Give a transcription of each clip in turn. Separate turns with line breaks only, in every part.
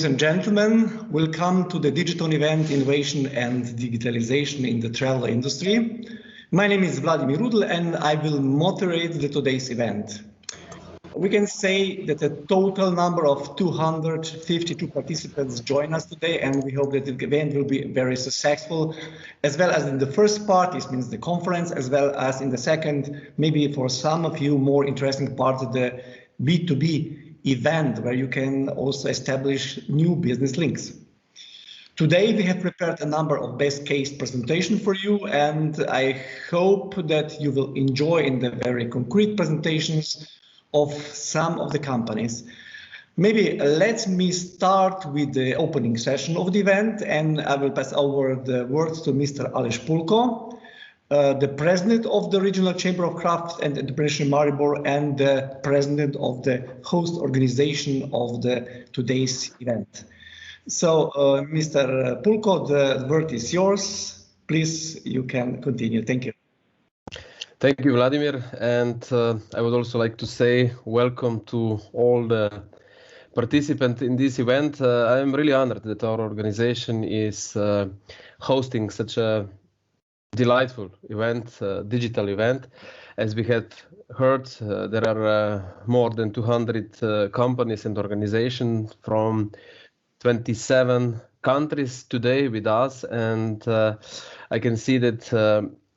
Ladies and gentlemen, welcome to the DigithON event, Innovation and Digitalization in the Travel Industry. My name is Vladimir Rudl and I will moderate today's event. We can say that a total number of 252 participants join us today, and we hope that the event will be very successful, as well as in the first part, this means the conference, as well as in the second, maybe for some of you more interesting part of the B2B event, where you can also establish new business links. Today we have prepared a number of best case presentations for you, and I hope that you will enjoy in the very concrete presentations of some of the companies. Maybe let me start with the opening session of the event, and I will pass over the words to Mr. Aleš Pulko, the president of the Regional Chamber of Craft and Entrepreneurship Maribor and the president of the host organization of today's event. So, Mr. Pulko, the word is yours. Please, you can continue. Thank you.
Thank you, Vladimir. And I would also like to say welcome to all the participants in this event. I am really honored that our organization is hosting such a delightful event, digital event. As we had heard, there are more than 200 companies and organizations from 27 countries today with us, and I can see that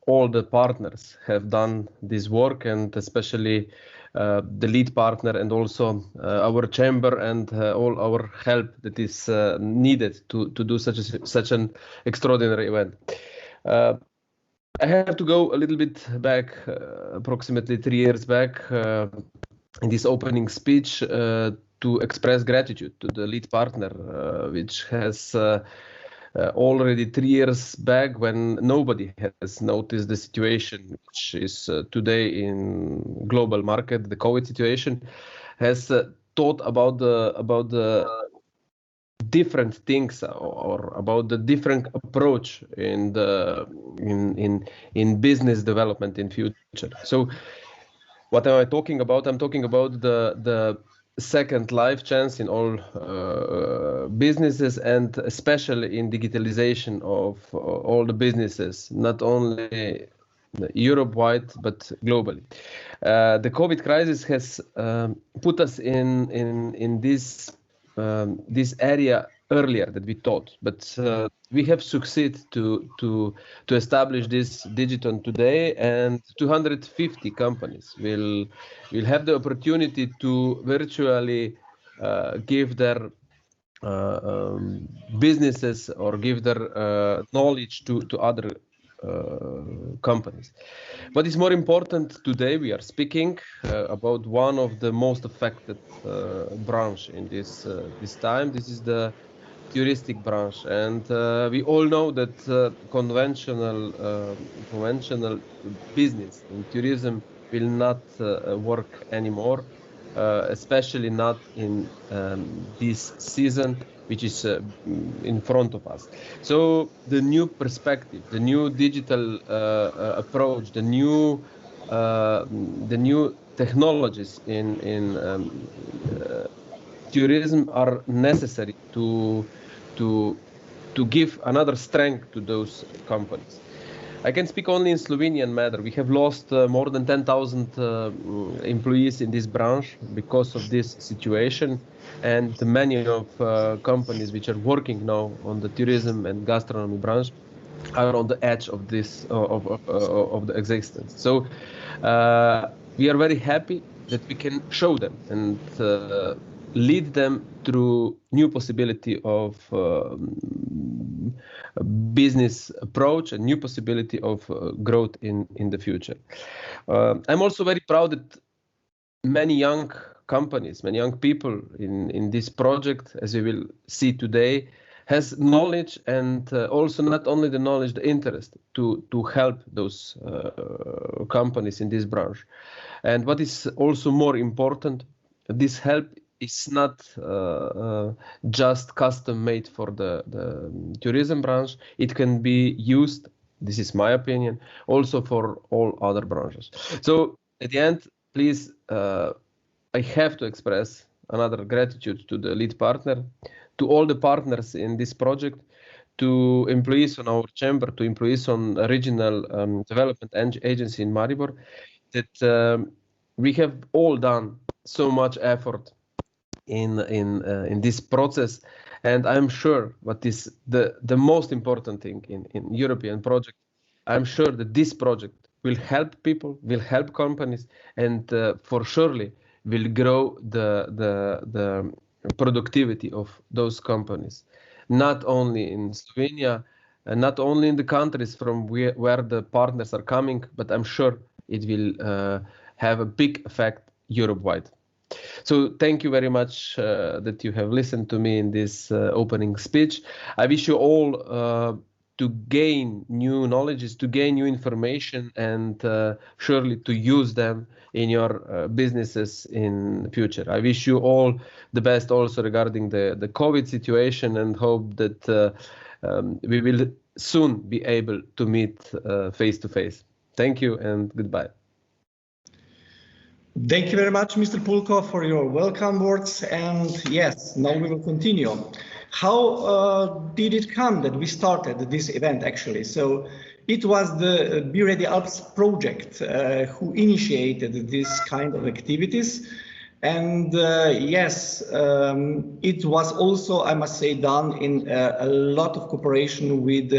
all the partners have done this work, and especially the lead partner and also our chamber and all our help that is needed to do such an extraordinary event. I have to go a little bit back, approximately 3 years back, in this opening speech to express gratitude to the lead partner, which has already 3 years back, when nobody has noticed the situation which is today in global market, the COVID situation, has thought about the different things or about the different approach in business development in future. So what am I talking about? I'm talking about the second life chance in all businesses, and especially in digitalization of all the businesses, not only Europe-wide but globally. The COVID crisis has put us in this area earlier than we thought, but we have succeeded to establish this DigithON today, and 250 companies will have the opportunity to virtually give their businesses or give their knowledge to other companies. What is more important today, we are speaking about one of the most affected branch in this time. This is the touristic branch, and we all know that conventional business in tourism will not work anymore, especially not in this season which is in front of us. So the new perspective, the new digital approach, the new technologies in tourism are necessary to give another strength to those companies. I can speak only in Slovenian matter. We have lost more than 10,000 employees in this branch because of this situation, and many of companies which are working now on the tourism and gastronomy branch are on the edge of this of the existence. So we are very happy that we can show them and lead them through new possibility of business approach and new possibility of growth in the future. I'm also very proud that many young companies, many young people in this project, as we will see today, has knowledge, and also not only the knowledge, the interest to help those companies in this branch. And what is also more important, this help is not just custom made for the tourism branch. It can be used, this is my opinion, also for all other branches. So at the end, please, I have to express another gratitude to the lead partner, to all the partners in this project, to employees on our chamber, to employees on regional development agency in Maribor, that we have all done so much effort in this process, and I'm sure what is the most important thing in European project. I'm sure that this project will help people, will help companies, and for surely will grow the productivity of those companies, not only in Slovenia, and not only in the countries from where the partners are coming, but I'm sure it will have a big effect Europe-wide. So thank you very much that you have listened to me in this opening speech. I wish you all to gain new knowledges, to gain new information, and surely to use them in your businesses in future. I wish you all the best also regarding the COVID situation, and hope that we will soon be able to meet face to face. Thank you and goodbye.
Thank you very much, Mr. Pulko, for your welcome words. And yes, now we will continue. How did it come that we started this event actually? So it was the BE-READI Alps project who initiated this kind of activities. And yes, it was also, I must say, done in a lot of cooperation with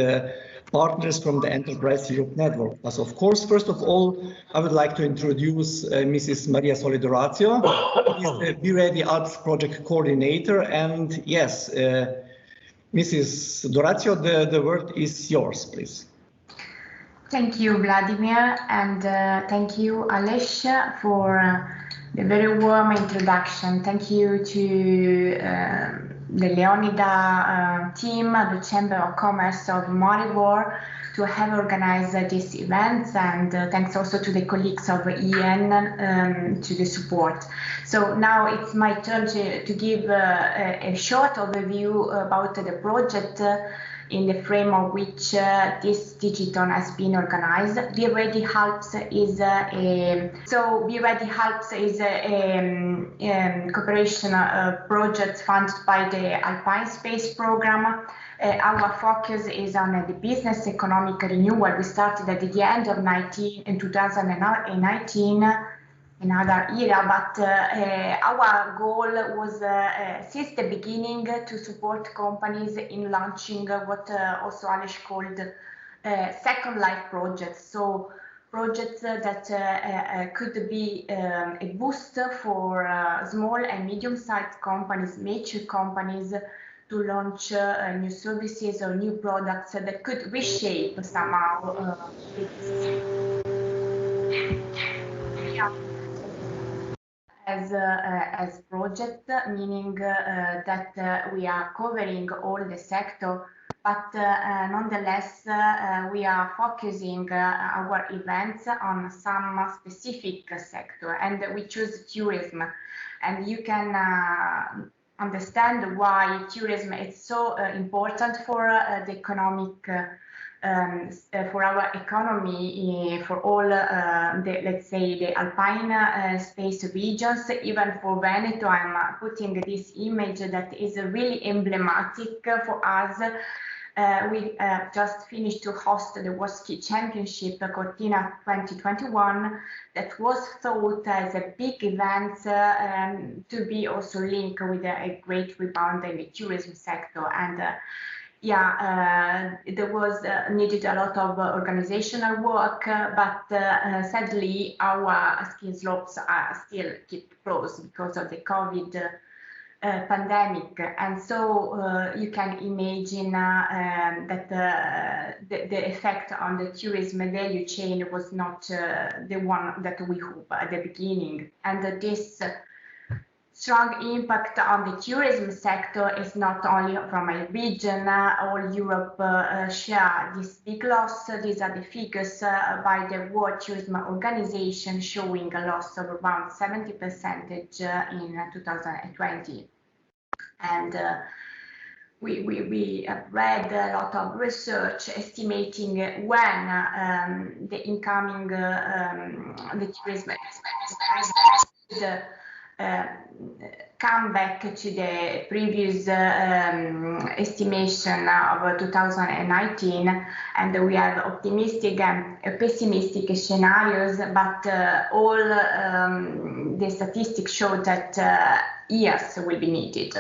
partners from the Enterprise Europe Network. As of course, first of all, I would like to introduce Mrs. Maria Sole Dorazio, who is the BE-READI Alps project coordinator. And yes, Mrs. Dorazio, the word is yours, please.
Thank you, Vladimir, and thank you, Aleš, for the very warm introduction. Thank you to the Leonida team at the Chamber of Commerce of Maribor to have organized this event, and thanks also to the colleagues of EN to the support. So now it's my turn to give a short overview about the project in the frame of which this DigithON has been organized. BE-READI Alps is BE-READI Alps is a cooperation project funded by the Alpine Space program. Our focus is on the business economic renewal. We started at the end of 2019. Another era, but our goal was since the beginning to support companies in launching what also Aleš called second life projects. So projects that could be a boost for small and medium-sized companies, mature companies, to launch new services or new products that could reshape somehow as project, meaning that we are covering all the sector, but nonetheless we are focusing our events on some specific sector, and we choose tourism. And you can understand why tourism is so important for the economic for our economy, for all let's say the Alpine space regions. Even for Veneto, I'm putting this image that is really emblematic for us. We just finished to host the World Ski Championship Cortina 2021, that was thought as a big event to be also linked with a great rebound in the tourism sector. And there was needed a lot of organizational work, but sadly our ski slopes are still kept closed because of the COVID pandemic. And so you can imagine that the effect on the tourism value chain was not the one that we hoped at the beginning. And this strong impact on the tourism sector is not only from a region. All Europe share this big loss. These are the figures by the World Tourism Organization, showing a loss of around 70% in 2020. And we have read a lot of research estimating when the incoming the tourism come back to the previous estimation of 2019, and we have optimistic and pessimistic scenarios, but all the statistics show that years will be needed.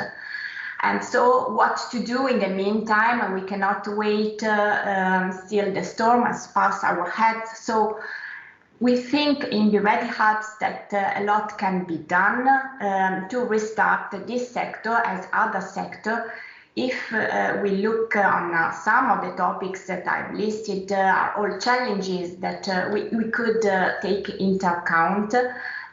And so what to do in the meantime? We cannot wait till the storm has passed our heads. So we think in BE-READI Alps that a lot can be done to restart this sector as other sector. If we look on some of the topics that I've listed, are all challenges that we could take into account,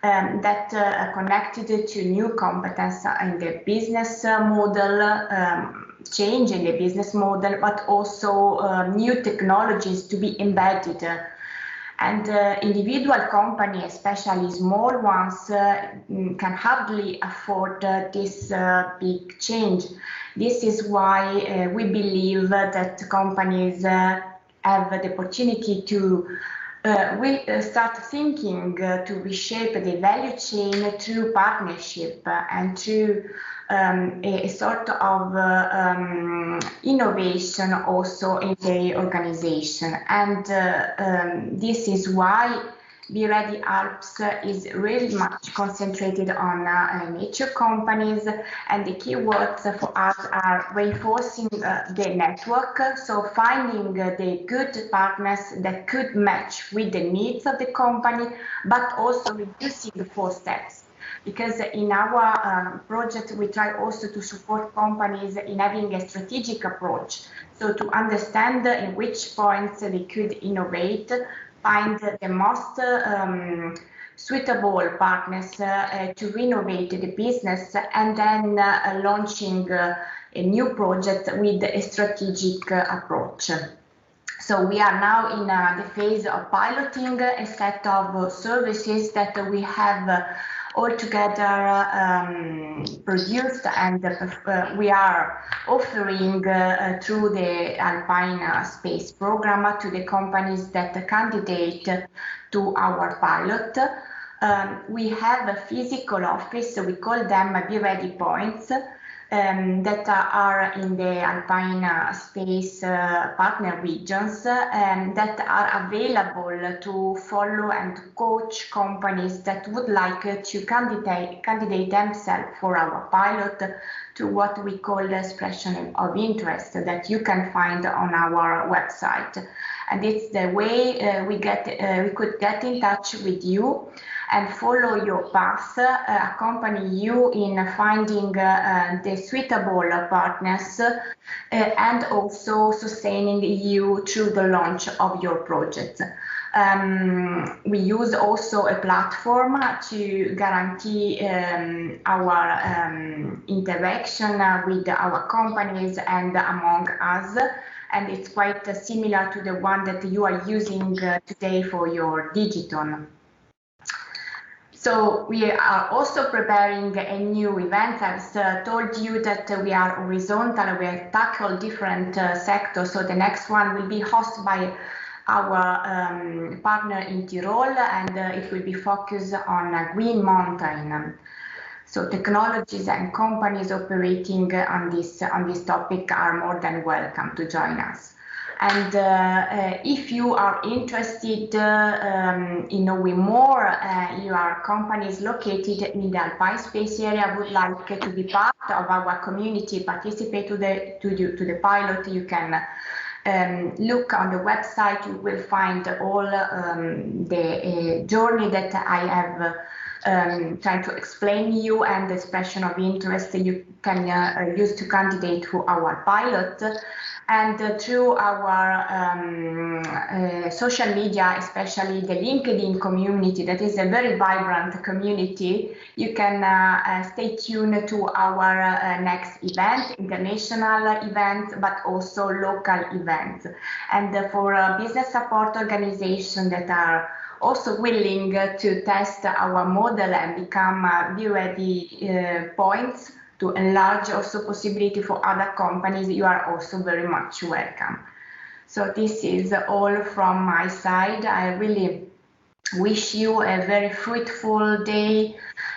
that are connected to new competence in the business model, change in the business model, but also new technologies to be embedded. And individual companies, especially small ones, can hardly afford this big change. This is why we believe that companies have the opportunity to start thinking to reshape the value chain through partnership and through a sort of innovation also in the organization. And this is why BE-READI Alps is really much concentrated on nature companies, and the keywords for us are reinforcing the network, so finding the good partners that could match with the needs of the company, but also reducing the false steps. Because in our project, we try also to support companies in having a strategic approach, so to understand in which points they could innovate, find the most suitable partners to renovate the business, and then launching a new project with a strategic approach. So we are now in the phase of piloting a set of services that we have altogether produced, and we are offering through the Alpine Space program to the companies that candidate to our pilot. We have a physical office, we call them BE-READI points, that are in the Alpine Space partner regions, that are available to follow and coach companies that would like to candidate themselves for our pilot to what we call the expression of interest that you can find on our website. And it's the way we could get in touch with you and follow your path, accompany you in finding the suitable partners, and also sustaining you through the launch of your project. We use also a platform to guarantee our interaction with our companies and among us, and it's quite similar to the one that you are using today for your DigithON. So we are also preparing a new event. I've told you that we are horizontal, we tackle different sectors. So the next one will be hosted by our partner in Tyrol, and it will be focused on green mountain. So technologies and companies operating on this topic are more than welcome to join us. And if you are interested in knowing more, your company is located in the Alpine Space area, would like to be part of our community, participate to the pilot, you can look on the website. You will find all the journey that I have trying to explain you, and the expression of interest you can use to candidate for our pilot. And through our social media, especially the LinkedIn community, that is a very vibrant community, you can stay tuned to our next event, international events, but also local events. And for business support organizations that are also willing to test our model and become BE-READI points, to enlarge also possibility for other companies, you are also very much welcome. So this is all from my side. I really wish you a very fruitful day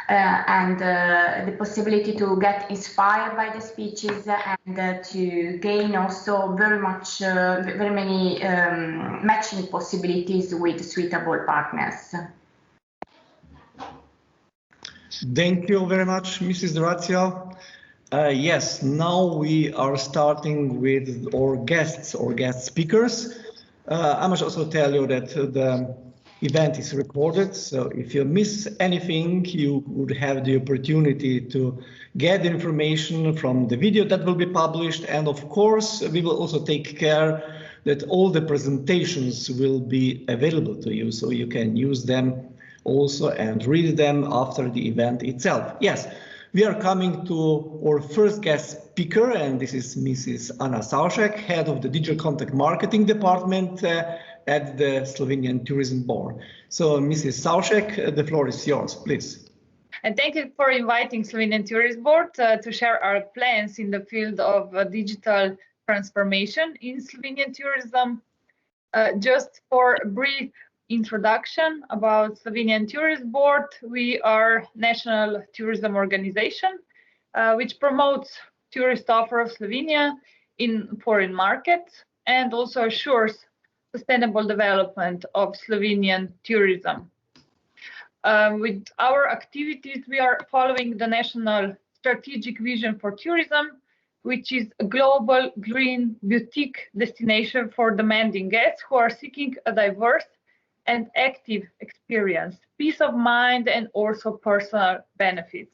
and the possibility to get inspired by the speeches and to gain also very many matching possibilities with suitable partners.
Thank you very much, Mrs. Dorazio. Yes, now we are starting with our guest speakers. I must also tell you that the event is recorded, so if you miss anything, you would have the opportunity to get the information from the video that will be published. And of course, we will also take care that all the presentations will be available to you, so you can use them also and read them after the event itself. Yes, we are coming to our first guest speaker, and this is Mrs. Anna Saušek, head of the Digital Contact Marketing Department at the Slovenian Tourism Board. So, Mrs. Saušek, the floor is yours, please.
And thank you for inviting Slovenian Tourism Board to share our plans in the field of digital transformation in Slovenian tourism. Just for a brief introduction about Slovenian Tourism Board, we are national tourism organization which promotes tourist offer of Slovenia in foreign markets and also assures sustainable development of Slovenian tourism. With our activities, we are following the national strategic vision for tourism, which is a global green boutique destination for demanding guests who are seeking a diverse and active experience, peace of mind, and also personal benefits.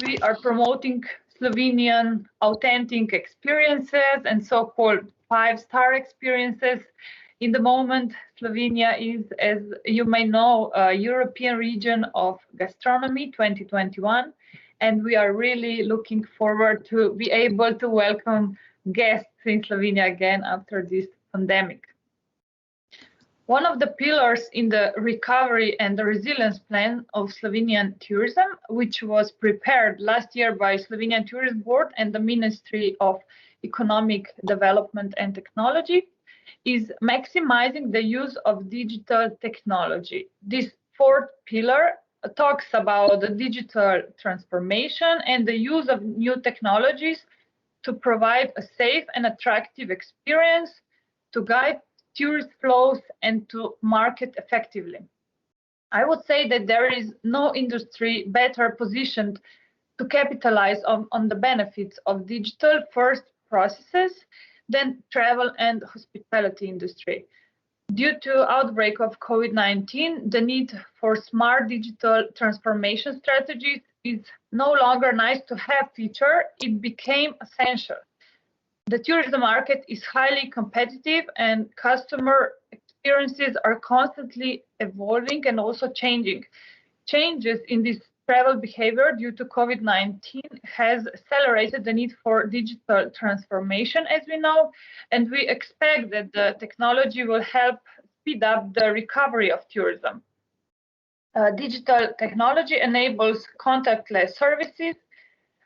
We are promoting Slovenian authentic experiences and so-called 5-star experiences. In the moment, Slovenia is, as you may know, a European region of gastronomy 2021, and we are really looking forward to be able to welcome guests in Slovenia again after this pandemic. One of the pillars in the recovery and the resilience plan of Slovenian tourism, which was prepared last year by Slovenian Tourism Board and the Ministry of Economic Development and Technology, is maximizing the use of digital technology. This fourth pillar talks about the digital transformation and the use of new technologies to provide a safe and attractive experience, to guide tourist flows, and to market effectively. I would say that there is no industry better positioned to capitalize on the benefits of digital first processes than travel and hospitality industry. Due to outbreak of COVID-19, the need for smart digital transformation strategies is no longer nice to have feature, it became essential. The tourism market is highly competitive and customer experiences are constantly evolving and also changing. Changes in this travel behavior due to COVID-19 has accelerated the need for digital transformation, as we know, and we expect that the technology will help speed up the recovery of tourism. Digital technology enables contactless services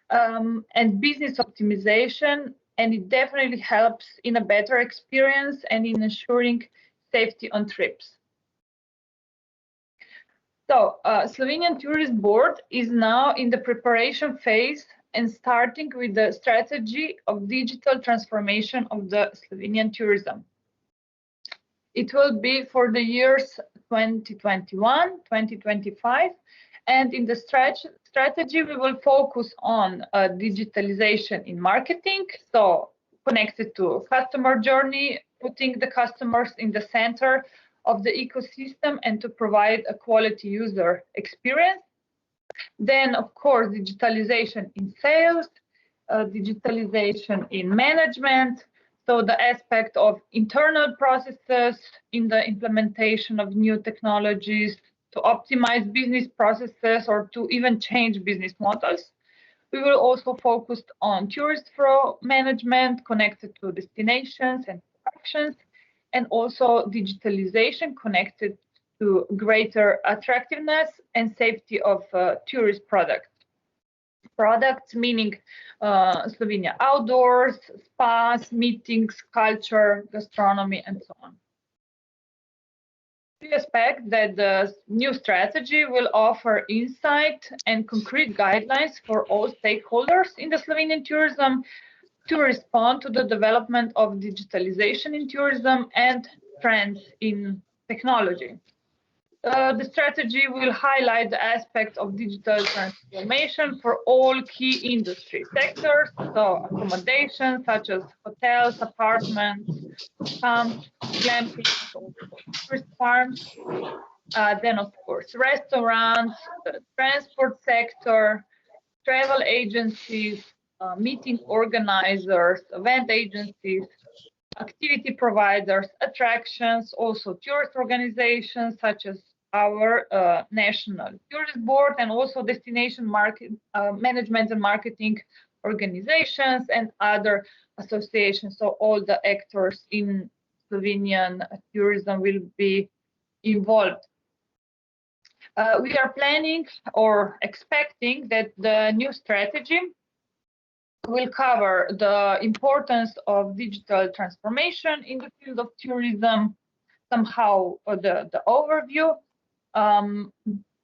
and business optimization, and it definitely helps in a better experience and in ensuring safety on trips. So, Slovenian Tourism Board is now in the preparation phase and starting with the strategy of digital transformation of the Slovenian tourism. It will be for the years 2021, 2025, and in the strategy we will focus on digitalization in marketing, so connected to customer journey, putting the customers in the center of the ecosystem and to provide a quality user experience. Then, of course, digitalization in sales, digitalization in management, so the aspect of internal processes in the implementation of new technologies to optimize business processes or to even change business models. We will also focus on tourist flow management connected to destinations and attractions, and also digitalization connected to greater attractiveness and safety of tourist products. Products meaning Slovenia outdoors, spas, meetings, culture, gastronomy, and so on. We expect that the new strategy will offer insight and concrete guidelines for all stakeholders in the Slovenian tourism to respond to the development of digitalization in tourism and trends in technology. The strategy will highlight the aspects of digital transformation for all key industry sectors, so accommodation such as hotels, apartments, camps, glamping, tourist farms, then of course restaurants, the transport sector, travel agencies, meeting organizers, event agencies, activity providers, attractions, also tourist organizations such as our National Tourist Board, and also destination market management and marketing organizations and other associations. So all the actors in Slovenian tourism will be involved. We are planning or expecting that the new strategy will cover the importance of digital transformation in the field of tourism, somehow the overview,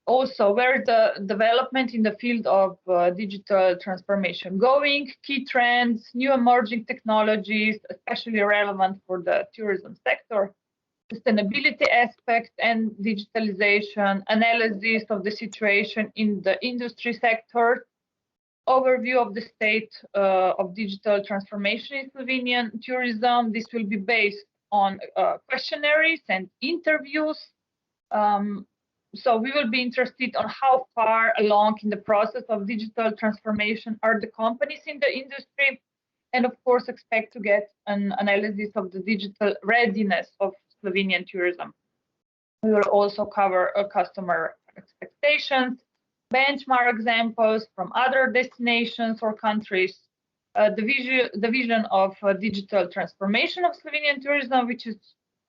also where the development in the field of digital transformation going, key trends, new emerging technologies, especially relevant for the tourism sector, sustainability aspect and digitalization, analysis of the situation in the industry sector, overview of the state of digital transformation in Slovenian tourism. This will be based on questionnaires and interviews. So we will be interested on how far along in the process of digital transformation are the companies in the industry, and of course expect to get an analysis of the digital readiness of Slovenian tourism. We will also cover customer expectations, benchmark examples from other destinations or countries, the vision of digital transformation of Slovenian tourism, which is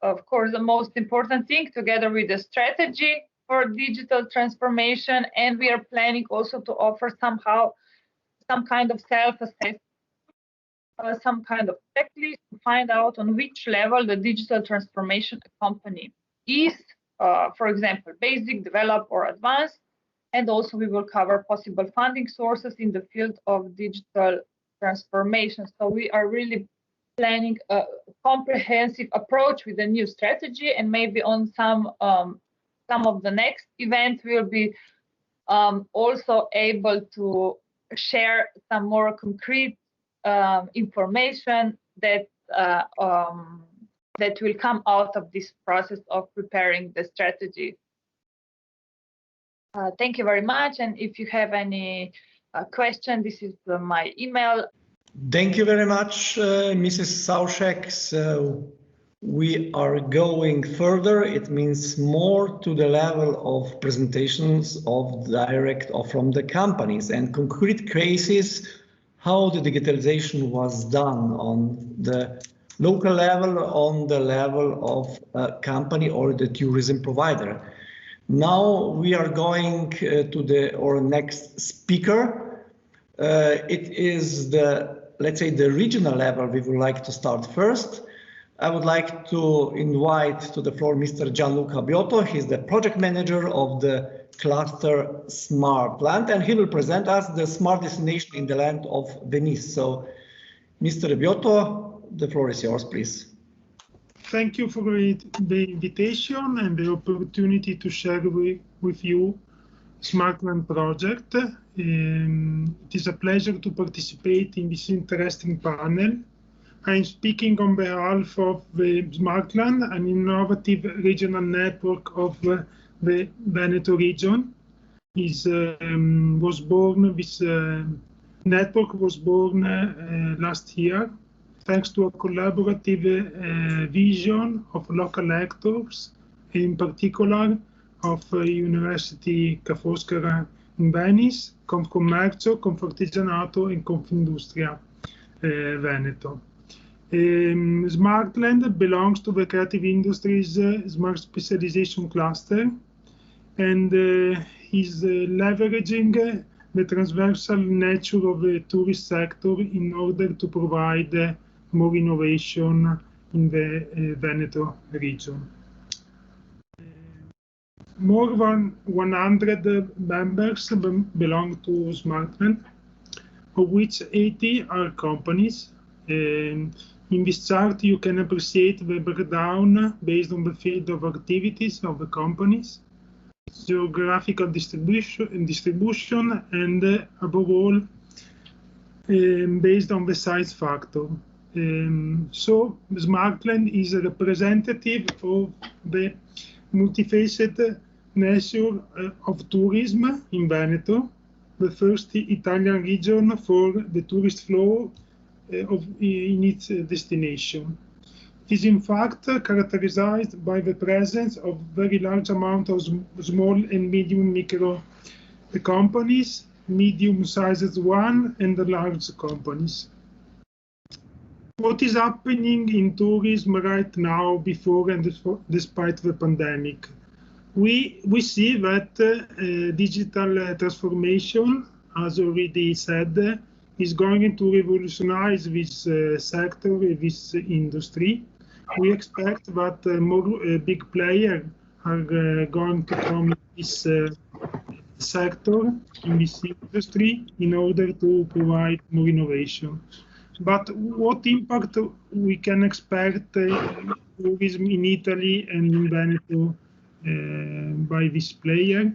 of course the most important thing, together with the strategy for digital transformation. And we are planning also to offer somehow some kind of self-assessment, some kind of checklist to find out on which level the digital transformation company is, for example, basic, developed, or advanced. And also we will cover possible funding sources in the field of digital transformation. So we are really planning a comprehensive approach with the new strategy, and maybe on some of the next events we'll be also able to share some more concrete information that that will come out of this process of preparing the strategy. Thank you very much. And if you have any question, this is my email.
Thank you very much, Mrs. Saušek. So we are going further. It means more to the level of presentations of direct or from the companies and concrete cases, how the digitalization was done on the local level, on the level of a company or the tourism provider. Now we are going to our next speaker. It is let's say the regional level we would like to start first. I would like to invite to the floor Mr. Gianluca Biotto. He's the project manager of the cluster Smart Land, and he will present us the smart destination in the land of Venice. So, Mr. Biotto, the floor is yours, please.
Thank you for the invitation and the opportunity to share with you Smart Land project. It is a pleasure to participate in this interesting panel. I am speaking on behalf of the Smart Land, an innovative regional network of the Veneto region. This network was born last year, thanks to a collaborative vision of local actors, in particular of University Ca' Foscari in Venice, Confcommercio, Confartigianato, and Confindustria Veneto. Smart Land belongs to the Creative Industries Smart Specialization Cluster, and is leveraging the transversal nature of the tourist sector in order to provide more innovation in the Veneto region. more than 100 members belong to Smartland, of which 80 are companies. In this chart, you can appreciate the breakdown based on the field of activities of the companies, geographical distribution, and above all, based on the size factor. So Smartland is a representative of the multifaceted nature of tourism in Veneto, the first Italian region for the tourist flow in its destination. It is in fact characterized by the presence of very large amount of small and medium micro companies, medium-sized one, and large companies. What is happening in tourism right now, before and despite the pandemic? We see that digital transformation, as already said, is going to revolutionize this sector, this industry. We expect that more big players are going to come in this sector, in this industry, in order to provide more innovation. But what impact we can expect tourism in Italy and in Veneto by this player?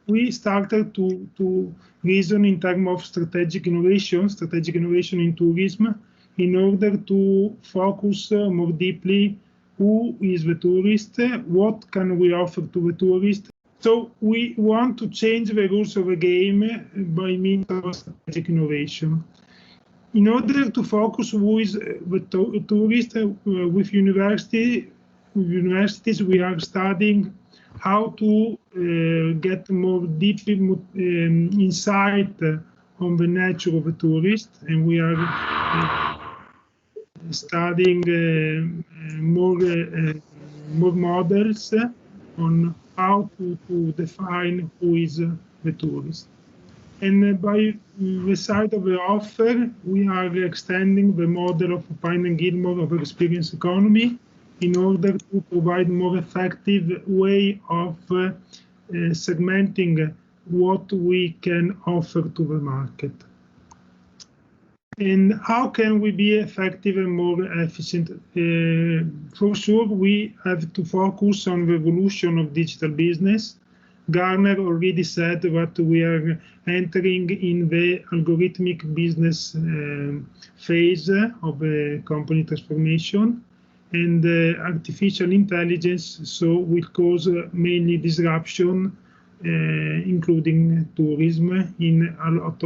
We started to reason in terms of strategic innovation in tourism, in order to focus more deeply who is the tourist, what can we offer to the tourist. So we want to change the rules of the game by means of strategic innovation. In order to focus who is the tourist, with universities, we are studying how to get more deep insight on the nature of the tourist, and we are studying more models on how to define who is the tourist. And by the side of the offer, we are extending the model of Pine and Gilmore of experience economy in order to provide more effective way of segmenting what we can offer to the market. And how can we be effective and more efficient? For sure, we have to focus on the evolution of digital business. Garner already said that we are entering in the algorithmic business phase of the company transformation, and artificial intelligence will cause mainly disruption, including tourism in a lot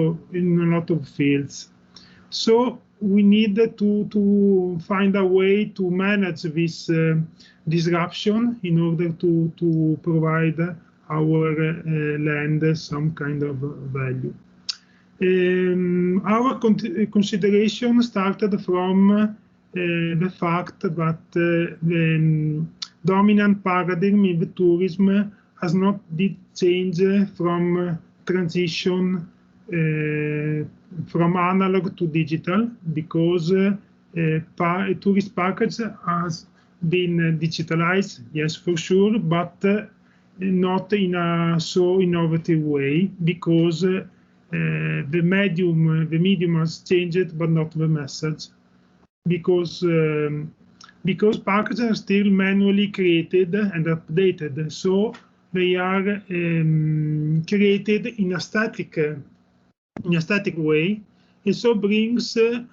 of fields. So we need to find a way to manage this disruption in order to provide our land some kind of value. Our consideration started from the fact that the dominant paradigm in the tourism has not did change from transition from analog to digital, because tourist package has been digitalized, yes, for sure, but not in a so innovative way, because the medium has changed, but not the message. Because packages are still manually created and updated, so they are created in a static way, and so brings a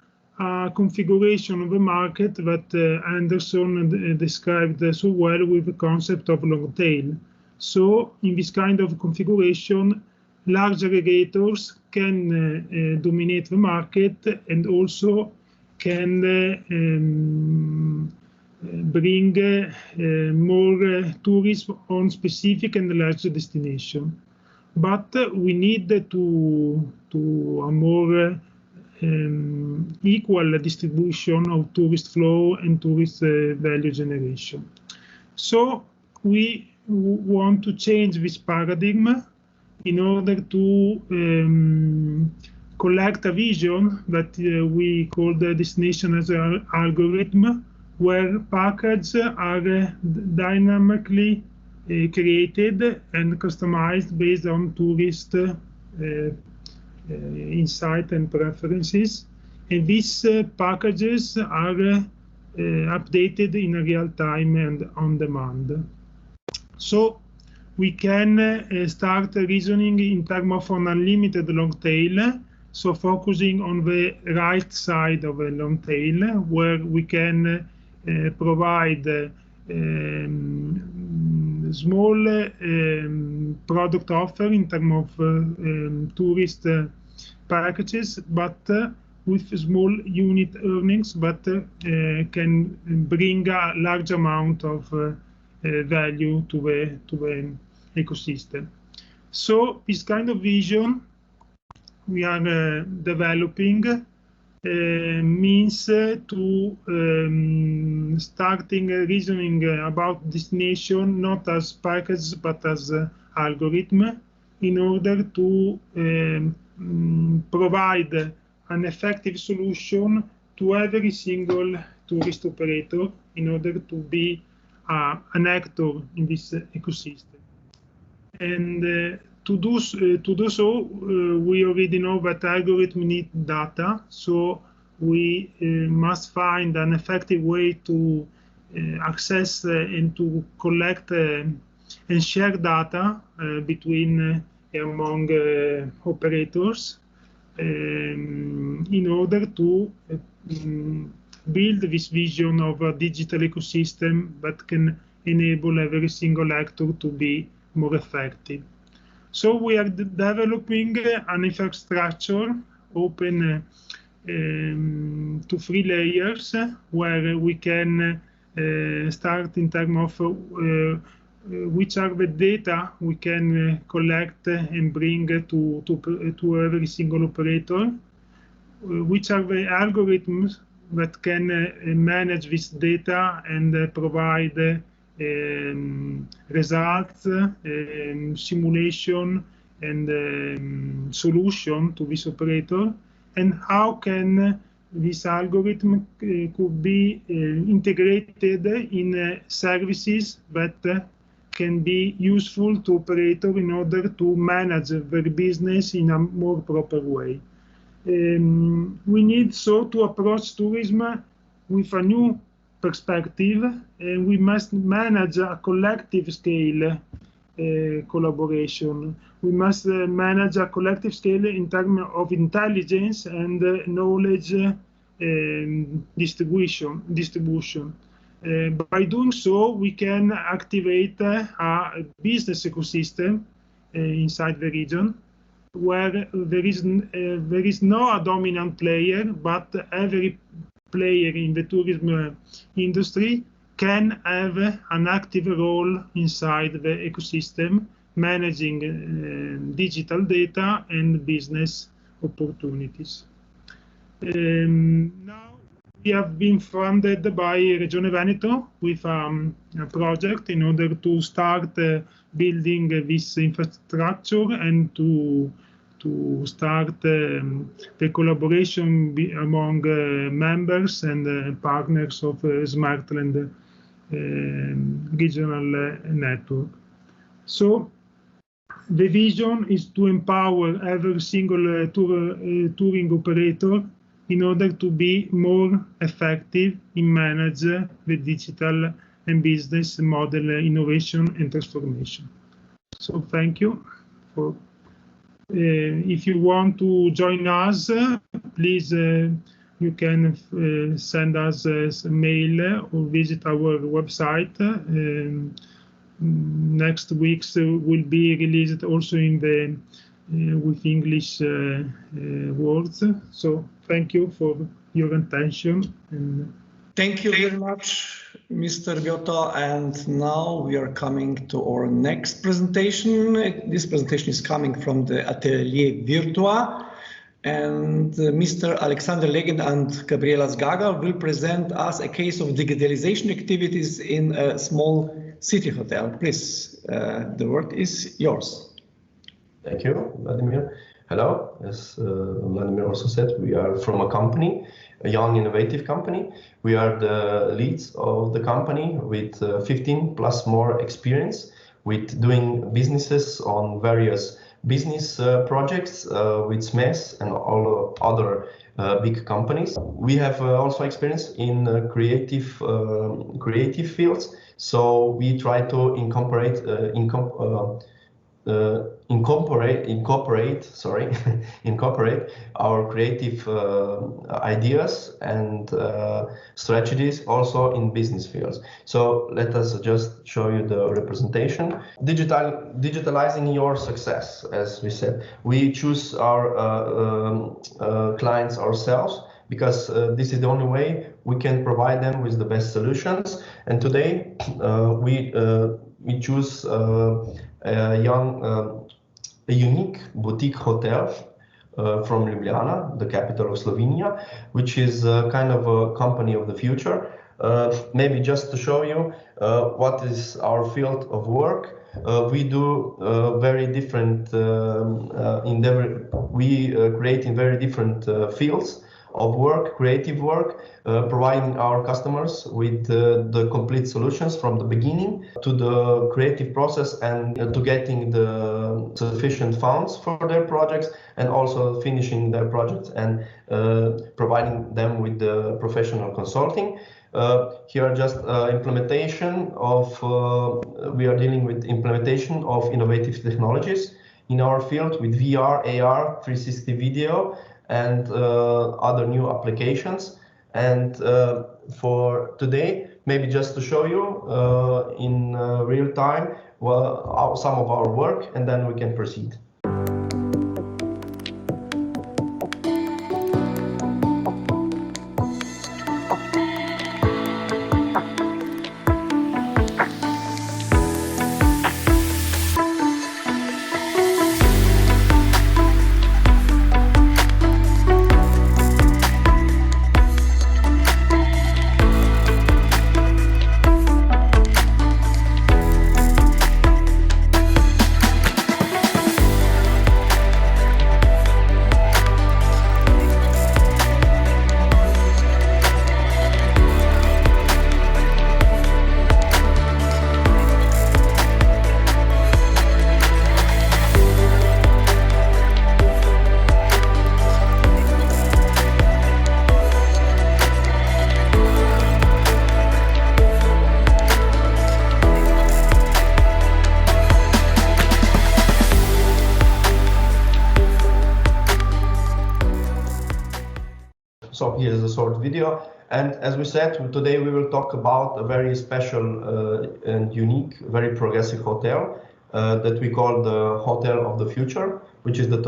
configuration of the market that Anderson described so well with the concept of long tail. So in this kind of configuration, large aggregators can dominate the market and also can bring more tourism on specific and large destination. But we need to a more equal distribution of tourist flow and tourist value generation. So we want to change this paradigm in order to collect a vision that we call the destination as an algorithm, where packages are dynamically created and customized based on tourist insight and preferences. And these packages are updated in real time and on demand. So we can start reasoning in terms of an unlimited long tail, so focusing on the right side of a long tail, where we can provide small product offer in terms of tourist packages, but with small unit earnings, but can bring a large amount of value to the ecosystem. So this kind of vision we are developing means to starting reasoning about destination not as package but as algorithm, in order to provide an effective solution to every single tourist operator in order to be an actor in this ecosystem. And to do so, we already know that algorithms need data, so we must find an effective way to access and to collect and share data between among operators in order to build this vision of a digital ecosystem that can enable every single actor to be more effective. So we are developing an infrastructure open to 3 layers, where we can start in terms of which are the data we can collect and bring to every single operator, which are the algorithms that can manage this data and provide results, simulation, and solution to this operator, and how can this algorithm could be integrated in services that can be useful to operator in order to manage their business in a more proper way. We need so to approach tourism with a new perspective, and we must manage a collective scale collaboration. We must manage a collective scale in terms of intelligence and knowledge distribution. By doing so, we can activate a business ecosystem inside the region, where there is no dominant player, but every player in the tourism industry can have an active role inside the ecosystem, managing digital data and business opportunities. Now we have been funded by Regione Veneto with a project in order to start building this infrastructure and to start the collaboration among members and partners of Smartland regional network. So the vision is to empower every single touring operator in order to be more effective in managing the digital and business model innovation and transformation. So thank you. If you want to join us, please you can send us a mail or visit our website. Next week's will be released also in the with English words. So thank you for your attention.
Thank you very much, Mr. Giotto. And now we are coming to our next presentation. This presentation is coming from the Atelier Virtua. And Mr. Alexander Legend and Gabriela Zgaga will present us a case of digitalization activities in a small city hotel. Please, the word is yours.
Thank you, Vladimir. Hello, as Vladimir also said, we are from a company, a young innovative company. We are the leads of the company with 15 plus more experience. with doing businesses on various business projects with SMEs and all other big companies. We have also experience in creative fields, so we try to incorporate our creative ideas and strategies also in business fields. So let us just show you the representation. Digitalizing your success, as we said. We choose our clients ourselves, because this is the only way we can provide them with the best solutions. And today we choose a unique boutique hotel from Ljubljana, the capital of Slovenia, which is kind of a company of the future. Maybe just to show you what is our field of work. We do very different we create in very different fields of work, creative work, providing our customers with the complete solutions from the beginning to the creative process and to getting the sufficient funds for their projects, and also finishing their projects and providing them with the professional consulting. Here are just implementation of, we are dealing with implementation of innovative technologies in our field with VR, AR, 360 video, and other new applications. And for today, maybe just to show you in real time some of our work, and then we can proceed. So here's a short video, and as we said, today we will talk about a very special and unique, very progressive hotel that we call the Hotel of the Future, which is the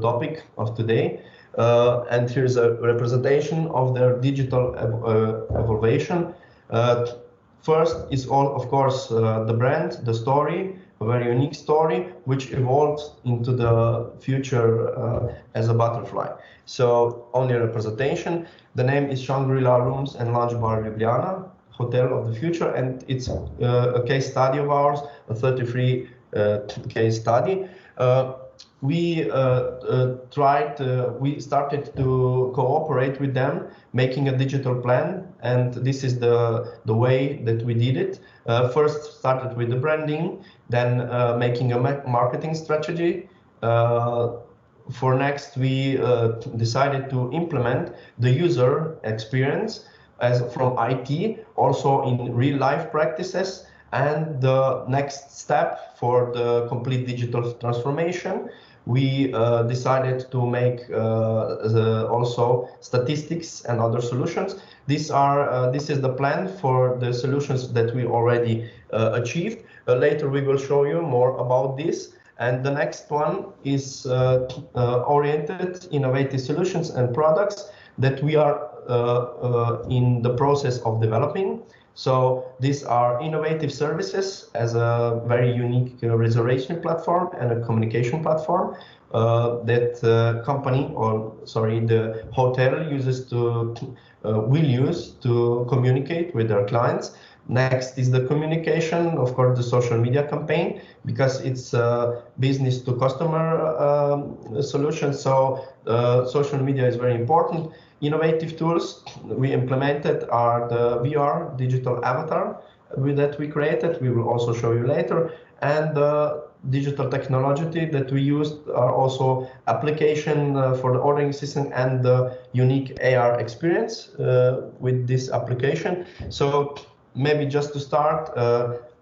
topic of today. And here's a representation of their digital evolution. First is of course the brand, the story, a very unique story, which evolved into the future as a butterfly. So only a representation. The name is Shangri-La Rooms and Lounge Bar Ljubljana, Hotel of the Future, and it's a case study of ours, a 33 case study. We started to cooperate with them, making a digital plan, and this is the way that we did it. First started with the branding, then making a marketing strategy. For next, we decided to implement the user experience from IT, also in real life practices. And the next step for the complete digital transformation, we decided to make also statistics and other solutions. This is the plan for the solutions that we already achieved. Later we will show you more about this. And the next one is oriented innovative solutions and products that we are in the process of developing. So these are innovative services as a very unique reservation platform and a communication platform that the hotel will use to communicate with their clients. Next is the communication, of course, the social media campaign, because it's a business to customer solution. So social media is very important. Innovative tools we implemented are the VR digital avatar that we created. We will also show you later. And the digital technology that we used are also application for the ordering system and the unique AR experience with this application. So maybe just to start,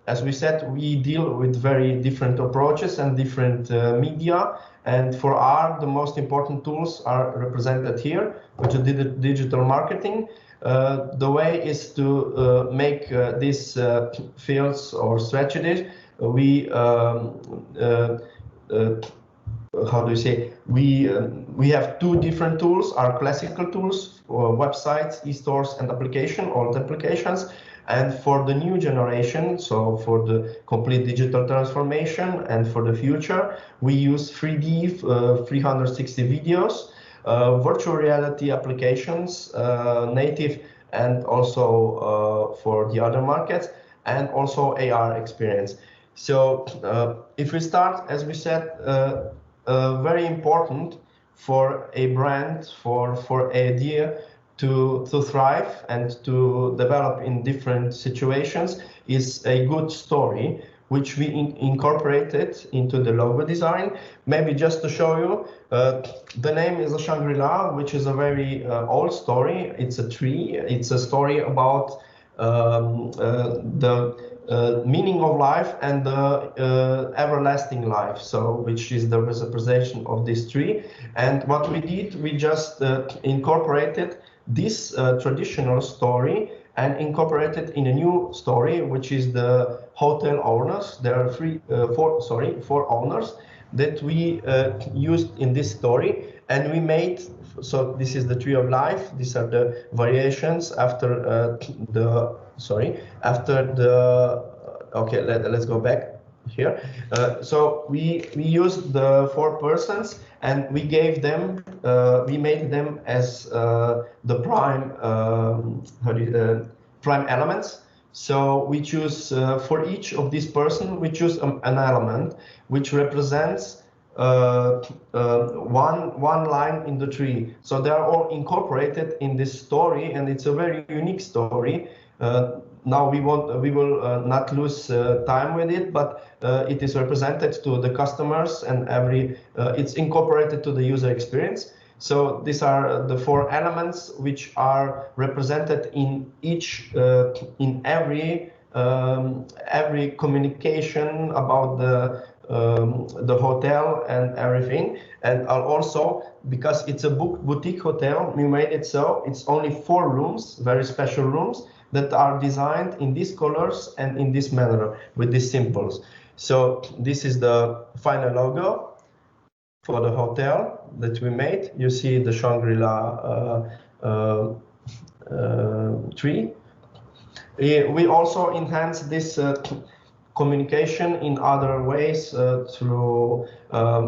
as we said, we deal with very different approaches and different media. And for R, the most important tools are represented here, which is digital marketing. The way is to make these fields or strategies. We how do you say? We have two different tools: our classical tools, websites, e-stores, and old applications. And for the new generation, so for the complete digital transformation and for the future, we use 3D 360 videos, virtual reality applications, native and also for the other markets, and also AR experience. So if we start, as we said, very important for a brand, for an idea to thrive and to develop in different situations is a good story, which we incorporated into the logo design. Maybe just to show you, the name is a Shangri-La, which is a very old story. It's a tree. It's a story about the meaning of life and the everlasting life, so which is the representation of this tree. And what we did, we just incorporated this traditional story and incorporated in a new story, which is the hotel owners. There are four owners that we used in this story, and we made. So this is the tree of life. These are the variations after Okay, let's go back here. So we used the 4 persons, and we gave them, we made them as the prime prime elements. So we choose for each of these person, we choose an element which represents one line in the tree. So they are all incorporated in this story, and it's a very unique story. Now we will not lose time with it, but it is represented to the customers, and it's incorporated to the user experience. So these are the 4 elements which are represented in in every communication about the hotel and everything. And also, because it's a boutique hotel, we made it so it's only 4 rooms, very special rooms, that are designed in these colors and in this manner with these symbols. So this is the final logo for the hotel that we made. You see the Shangri-La tree. We also enhanced this communication in other ways through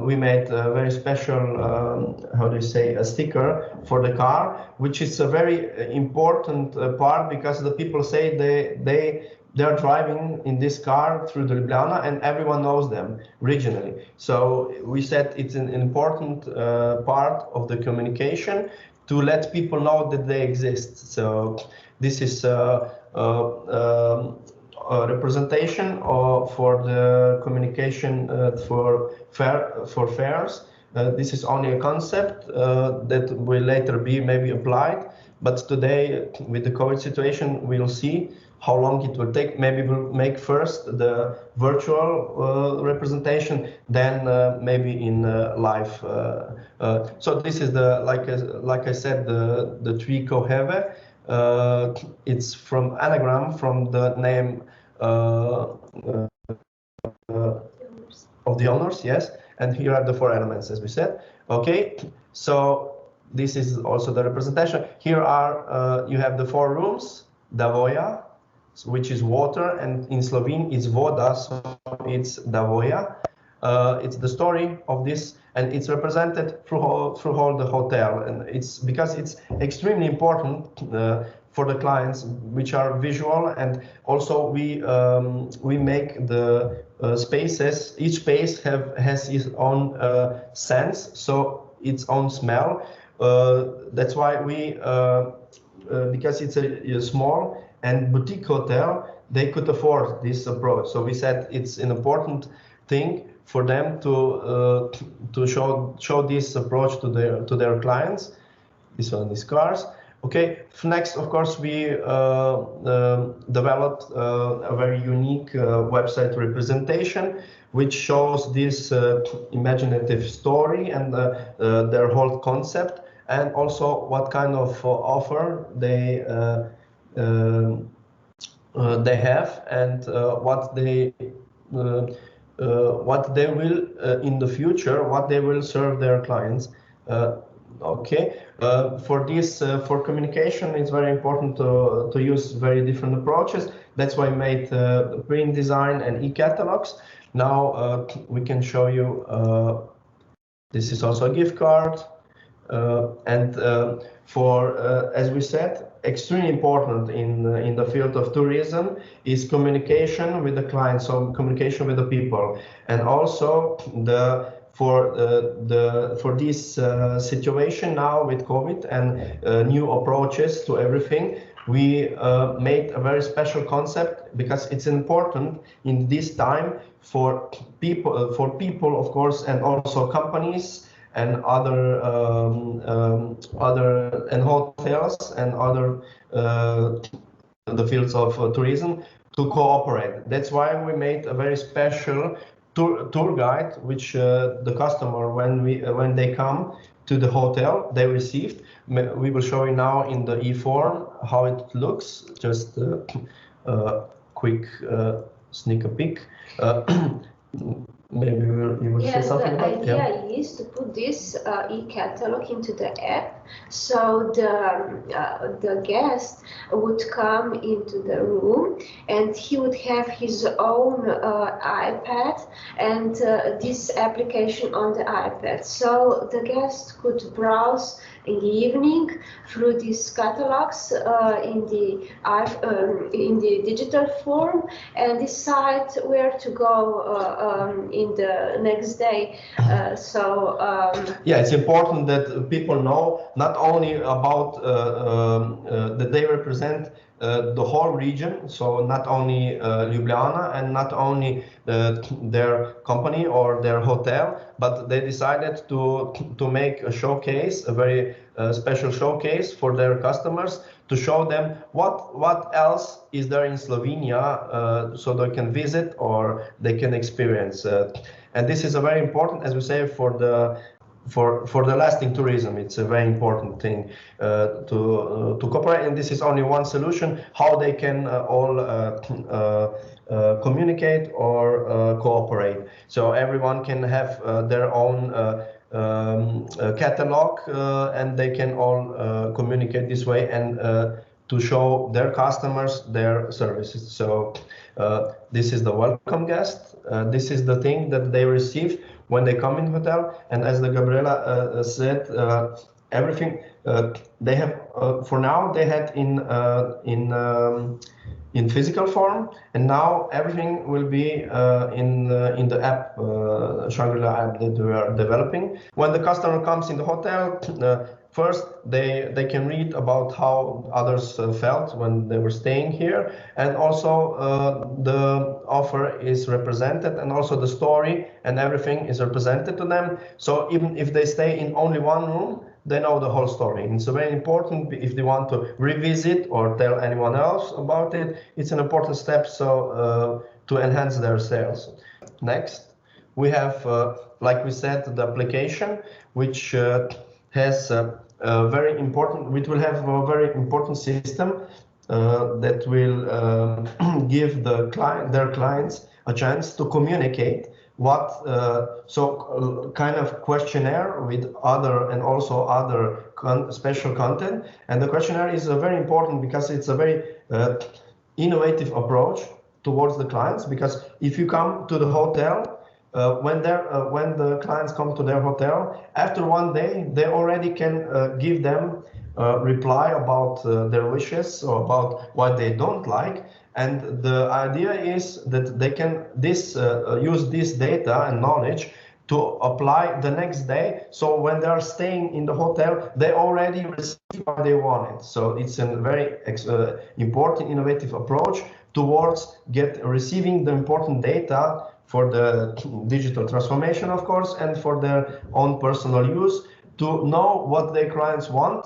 we made a very special how do you say, a sticker for the car, which is a very important part, because the people say they are driving in this car through the Ljubljana and everyone knows them regionally. So we said it's an important part of the communication to let people know that they exist. So this is representation for the communication for fairs. This is only a concept that will later be maybe applied, but today with the COVID situation we'll see how long it will take. Maybe we'll make first the virtual representation, then maybe in live. So this is the, like I said, the tree Koheve. It's from anagram from the name of the owners, yes. And here are the 4 elements, as we said. Okay, so this is also the representation. Here are you have the 4 rooms, Davoja, which is water, and in Slovene it's voda, so it's Davoja. It's the story of this, and it's represented through all the hotel, and it's because it's extremely important for the clients, which are visual, and also we make the spaces. Each space has its own sense, so its own smell. That's why we because it's a small and boutique hotel, they could afford this approach. So we said it's an important thing for them to show this approach to their clients. This one is cars. Okay. Next, of course, we developed a very unique website representation, which shows this imaginative story and their whole concept, and also what kind of offer they have, and what they will in the future, what they will serve their clients. Okay, for this, for communication, it's very important to use very different approaches. That's why I made print design and e-catalogs. Now we can show you, this is also a gift card. And for, as we said, extremely important in the field of tourism is communication with the clients, so communication with the people, and also for this situation now with COVID and new approaches to everything, we made a very special concept, because it's important in this time for people, of course, and also companies and other and hotels and other the fields of tourism to cooperate. That's why we made a very special tour guide, which the customer, when they come to the hotel, they received. We will show you now in the e-form how it looks. Just a quick sneak peek. Maybe you will say something about it.
The idea is to put this e-catalog into the app, so the guest would come into the room and he would have his own iPad and this application on the iPad. So the guest could browse in the evening through these catalogs in the digital form and decide where to go in the next day.
Yeah, it's important that people know not only about that they represent the whole region, so not only Ljubljana and not only their company or their hotel, but they decided to make a showcase, a very special showcase for their customers, to show them what else is there in Slovenia, so they can visit or they can experience. And this is a very important, as we say, for the lasting tourism. It's a very important thing to cooperate, and this is only one solution how they can all communicate or cooperate. So everyone can have their own catalog, and they can all communicate this way and to show their customers their services. So this is the welcome guest. This is the thing that they receive when they come in hotel. And as the Gabriela said, everything they have for now they had in physical form, and now everything will be in the app, Shangri-La app that we are developing. When the customer comes in the hotel, first they can read about how others felt when they were staying here, and also the offer is represented, and also the story and everything is represented to them. So even if they stay in only one room, they know the whole story. And it's very important if they want to revisit or tell anyone else about it. It's an important step to enhance their sales. Next, we have, like we said, the application, which has very important. Which will have a very important system that will give their clients a chance to communicate kind of questionnaire with other and also other special content. And the questionnaire is very important because it's a very innovative approach towards the clients, because if you come to the hotel, when the clients come to their hotel, after one day they already can give them reply about their wishes or about what they don't like. And the idea is that they can use this data and knowledge to apply the next day. So when they are staying in the hotel, they already receive what they wanted. So it's a very important, innovative approach towards receiving the important data for the digital transformation, of course, and for their own personal use, to know what their clients want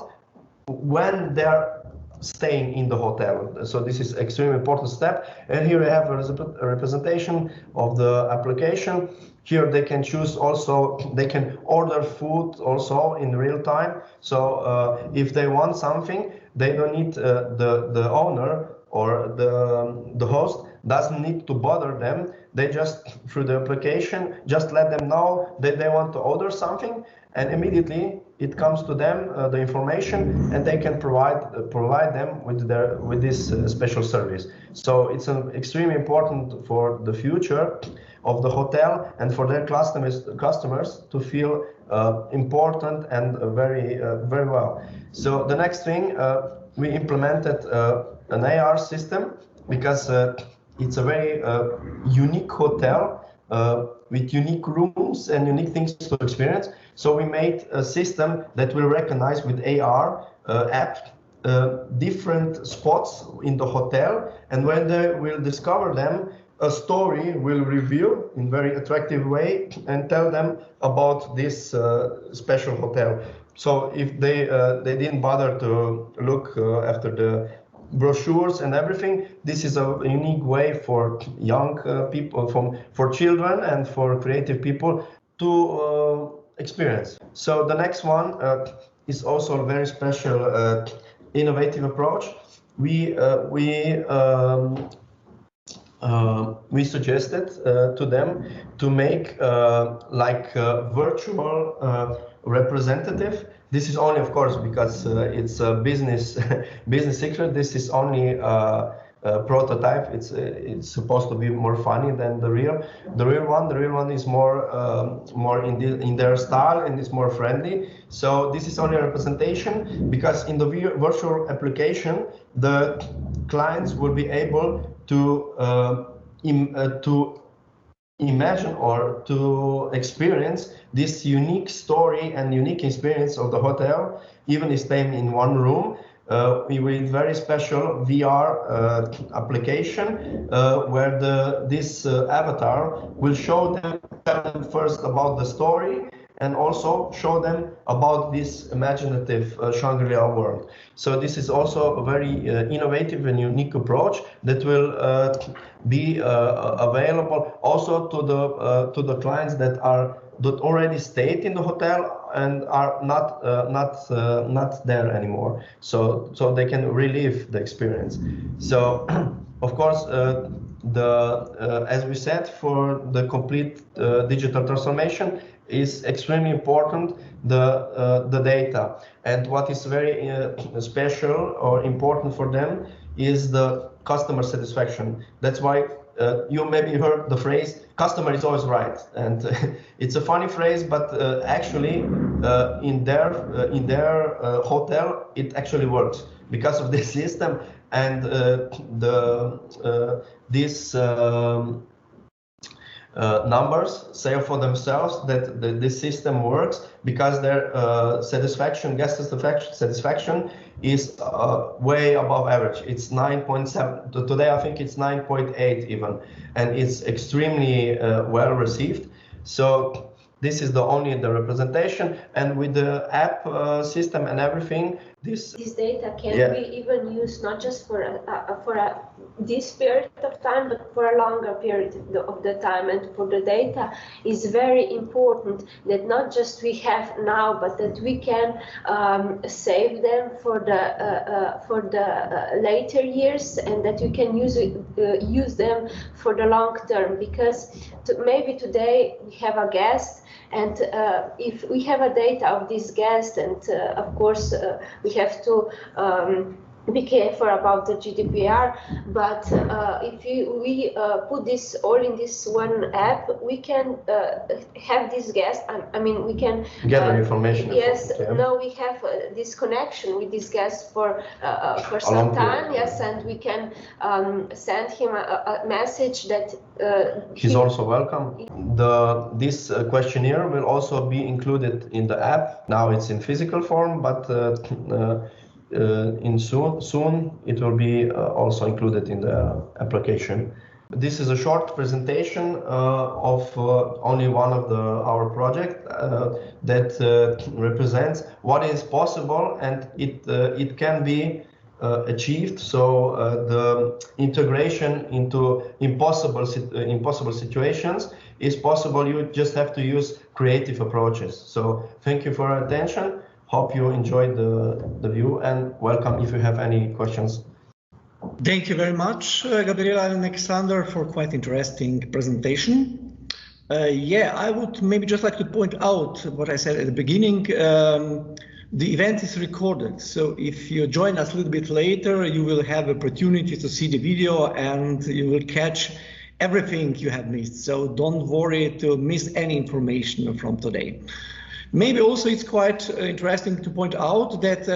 when they're staying in the hotel. So this is extremely important step. And here we have a representation of the application. Here they can choose also, they can order food also in real time. So if they want something, they don't need the owner or the host doesn't need to bother them. They just, through the application, just let them know that they want to order something, and immediately it comes to them, the information, and they can provide them with this special service. So it's extremely important for the future of the hotel and for their customers to feel important and very well. So the next thing, we implemented an AR system, because it's a very unique hotel with unique rooms and unique things to experience. So we made a system that will recognize with AR app different spots in the hotel, and when they will discover them, a story will reveal in very attractive way and tell them about this special hotel. So if they didn't bother to look after the brochures and everything, this is a unique way for young people, for children and for creative people to experience. So the next one is also a very special innovative approach. We suggested to them to make like a virtual representative. This is only, of course, because it's a business secret. This is only a prototype. It's supposed to be more funny than the real one. The real one is more in their style and is more friendly. So this is only a representation, because in the virtual application, the clients will be able to imagine or to experience this unique story and unique experience of the hotel, even if staying in one room. We will very special VR application where this avatar will tell them first about the story, and also show them about this imaginative Shangri-La world. So this is also a very innovative and unique approach that will be available also to the clients that already stayed in the hotel and are not there anymore. So they can relive the experience. So of course, as we said, for the complete digital transformation, is extremely important the data. And what is very special or important for them is the customer satisfaction. That's why you maybe heard the phrase "customer is always right," and it's a funny phrase, but actually in their hotel it actually works because of this system, and this numbers say for themselves that this system works, because their guest satisfaction is way above average. It's 9.7. Today I think it's 9.8 even, and it's extremely well received. So this is only the representation, and with the app system and everything, this
data can be even used not just for this period of time, but for a longer period of the time. And for the data is very important that not just we have now, but that we can save them for the later years, and that you can use them for the long term. Because maybe today we have a guest, and if we have a data of this guest, and of course we have to be careful about the GDPR, but if we put this all in this one app, we can have this guest. I mean, we can
gather information.
Yes, now we have this connection with this guest for some time. Yes, and we can send him a message that
he's also welcome. This questionnaire will also be included in the app. Now it's in physical form, but soon it will be also included in the application. This is a short presentation of only one of our project that represents what is possible, and it can be achieved. So the integration into impossible situations is possible. You just have to use creative approaches. So thank you for your attention. Hope you enjoyed the view, and welcome if you have any questions.
Thank you very much, Gabriela and Alexander, for quite interesting presentation. Yeah, I would maybe just like to point out what I said at the beginning. The event is recorded, so if you join us a little bit later, you will have opportunity to see the video and you will catch everything you have missed. So don't worry to miss any information from today. Maybe also it's quite interesting to point out that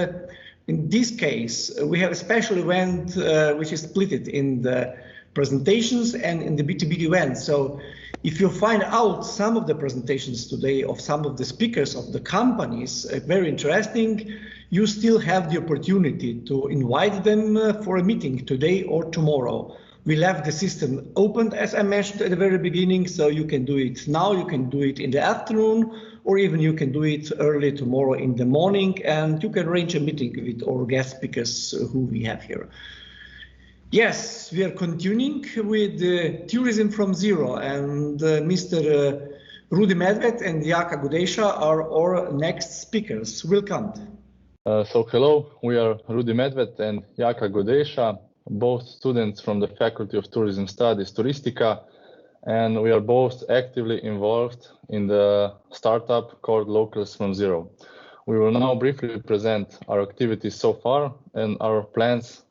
in this case, we have a special event which is split in the presentations and in the B2B event. So if you find out some of the presentations today of some of the speakers of the companies very interesting, you still have the opportunity to invite them for a meeting today or tomorrow. We left the system open, as I mentioned at the very beginning, so you can do it now, you can do it in the afternoon, or even you can do it early tomorrow in the morning, and you can arrange a meeting with our guest speakers who we have here. Yes, we are continuing with Tourism from Zero, and Mr. Rudi Medved and Jaka Gudesha are our next speakers. Welcome.
So hello, we are Rudi Medved and Jaka Gudesha, both students from the Faculty of Tourism Studies, Turistica, and we are both actively involved in the startup called Locals from Zero. We will now briefly present our activities so far and our plans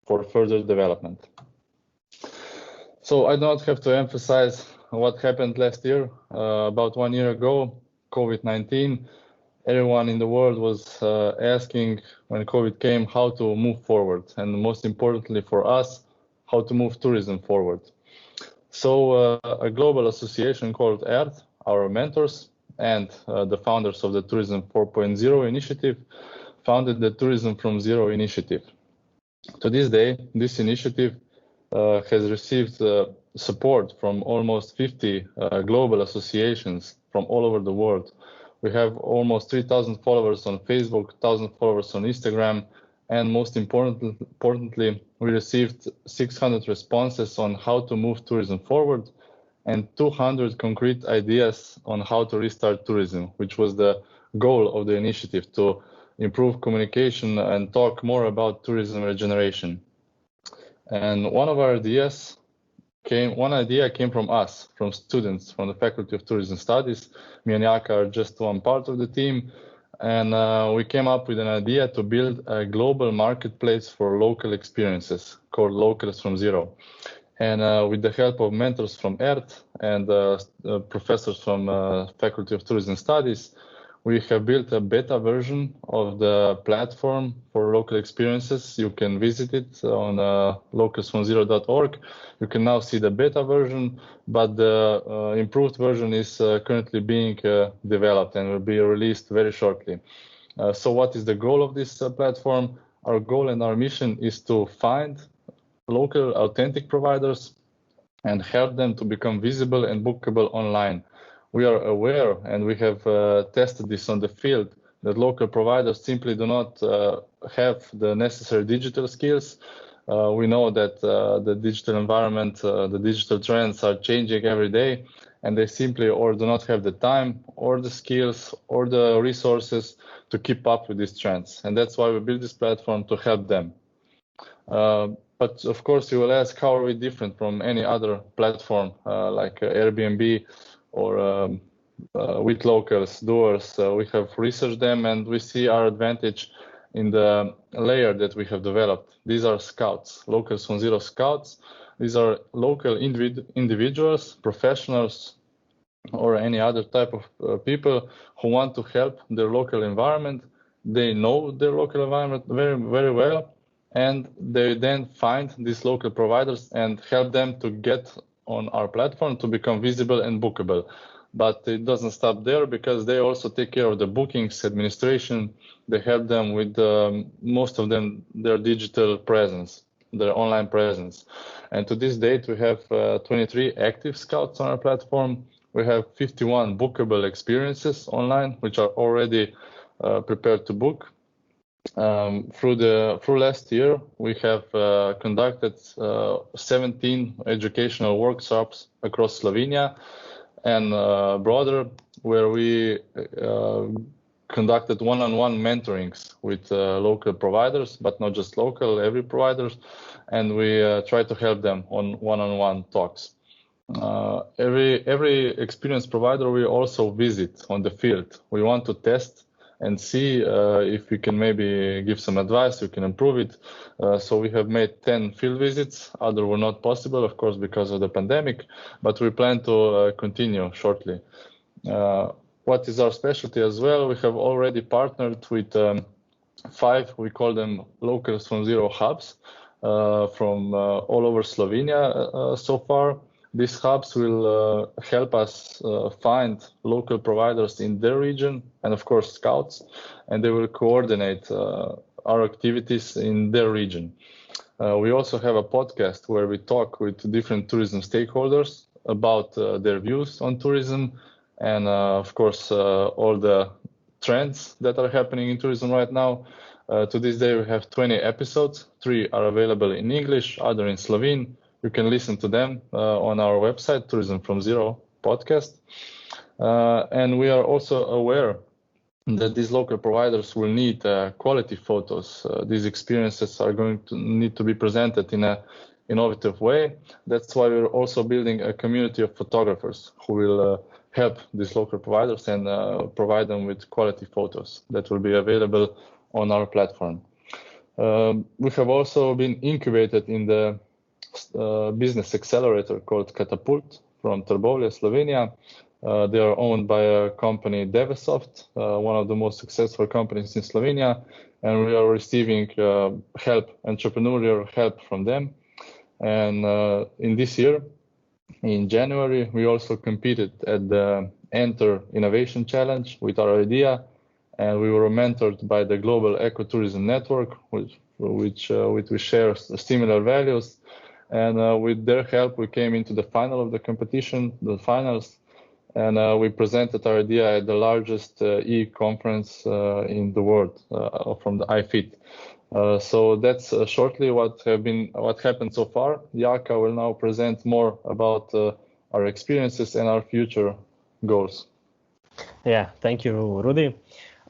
for further development. So I do not have to emphasize what happened last year. About 1 year ago, COVID-19, everyone in the world was asking when COVID came how to move forward, and most importantly for us, how to move tourism forward. So a global association called EARTH, our mentors and the founders of the Tourism 4.0 initiative, founded the Tourism from Zero initiative. To this day, this initiative has received support from almost 50 global associations from all over the world. We have almost 3,000 followers on Facebook, 1,000 followers on Instagram, and most importantly, we received 600 responses on how to move tourism forward and 200 concrete ideas on how to restart tourism, which was the goal of the initiative, to improve communication and talk more about tourism regeneration. And one idea came from us, from students from the Faculty of Tourism Studies. Me and Jaka are just one part of the team. And we came up with an idea to build a global marketplace for local experiences called Locals from Zero. And with the help of mentors from EARTH and professors from Faculty of Tourism Studies, we have built a beta version of the platform for local experiences. You can visit it on localsfromzero.org. You can now see the beta version, but the improved version is currently being developed and will be released very shortly. So what is the goal of this platform? Our goal and our mission is to find local authentic providers and help them to become visible and bookable online. We are aware, and we have tested this on the field, that local providers simply do not have the necessary digital skills. We know that the digital environment, the digital trends are changing every day, and they simply or do not have the time or the skills or the resources to keep up with these trends. And that's why we built this platform to help them. But of course, you will ask, how are we different from any other platform like Airbnb or with locals, doers? We have researched them, and we see our advantage in the layer that we have developed. These are scouts, locals from zero scouts. These are local individuals, professionals, or any other type of people who want to help their local environment. They know their local environment very, very well, and they then find these local providers and help them to get on our platform to become visible and bookable. But it doesn't stop there, because they also take care of the bookings, administration. They help them with most of them, their digital presence, their online presence. And to this date, we have 23 active scouts on our platform. We have 51 bookable experiences online, which are already prepared to book. Through last year, we have conducted 17 educational workshops across Slovenia and broader, where we conducted one-on-one mentorings with local providers, but not just local, every providers, and we try to help them on one-on-one talks. Every experienced provider we also visit on the field. We want to test and see if we can maybe give some advice, we can improve it. So we have made 10 field visits. Other were not possible, of course, because of the pandemic, but we plan to continue shortly. What is our specialty as well? We have already partnered with 5, we call them locals from zero hubs from all over Slovenia so far. These hubs will help us find local providers in their region, and of course scouts, and they will coordinate our activities in their region. We also have a podcast where we talk with different tourism stakeholders about their views on tourism, and of course all the trends that are happening in tourism right now. To this day we have 20 episodes. 3 are available in English, other in Slovene. You can listen to them on our website, Tourism from Zero podcast. And we are also aware that these local providers will need quality photos. These experiences are going to need to be presented in an innovative way. That's why we're also building a community of photographers who will help these local providers and provide them with quality photos that will be available on our platform. We have also been incubated in the business accelerator called Catapult from Trbovlje, Slovenia. They are owned by a company, Devesoft, one of the most successful companies in Slovenia, and we are receiving help, entrepreneurial help from them. And in this year, in January, we also competed at the Enter Innovation Challenge with our idea, and we were mentored by the Global Ecotourism Network, which we share similar values. And with their help, we came into the final of the competition, the finals, and we presented our idea at the largest e-conference in the world from the iFit. So that's shortly what happened so far. Jaka will now present more about our experiences and our future goals.
Yeah, thank you, Rudi.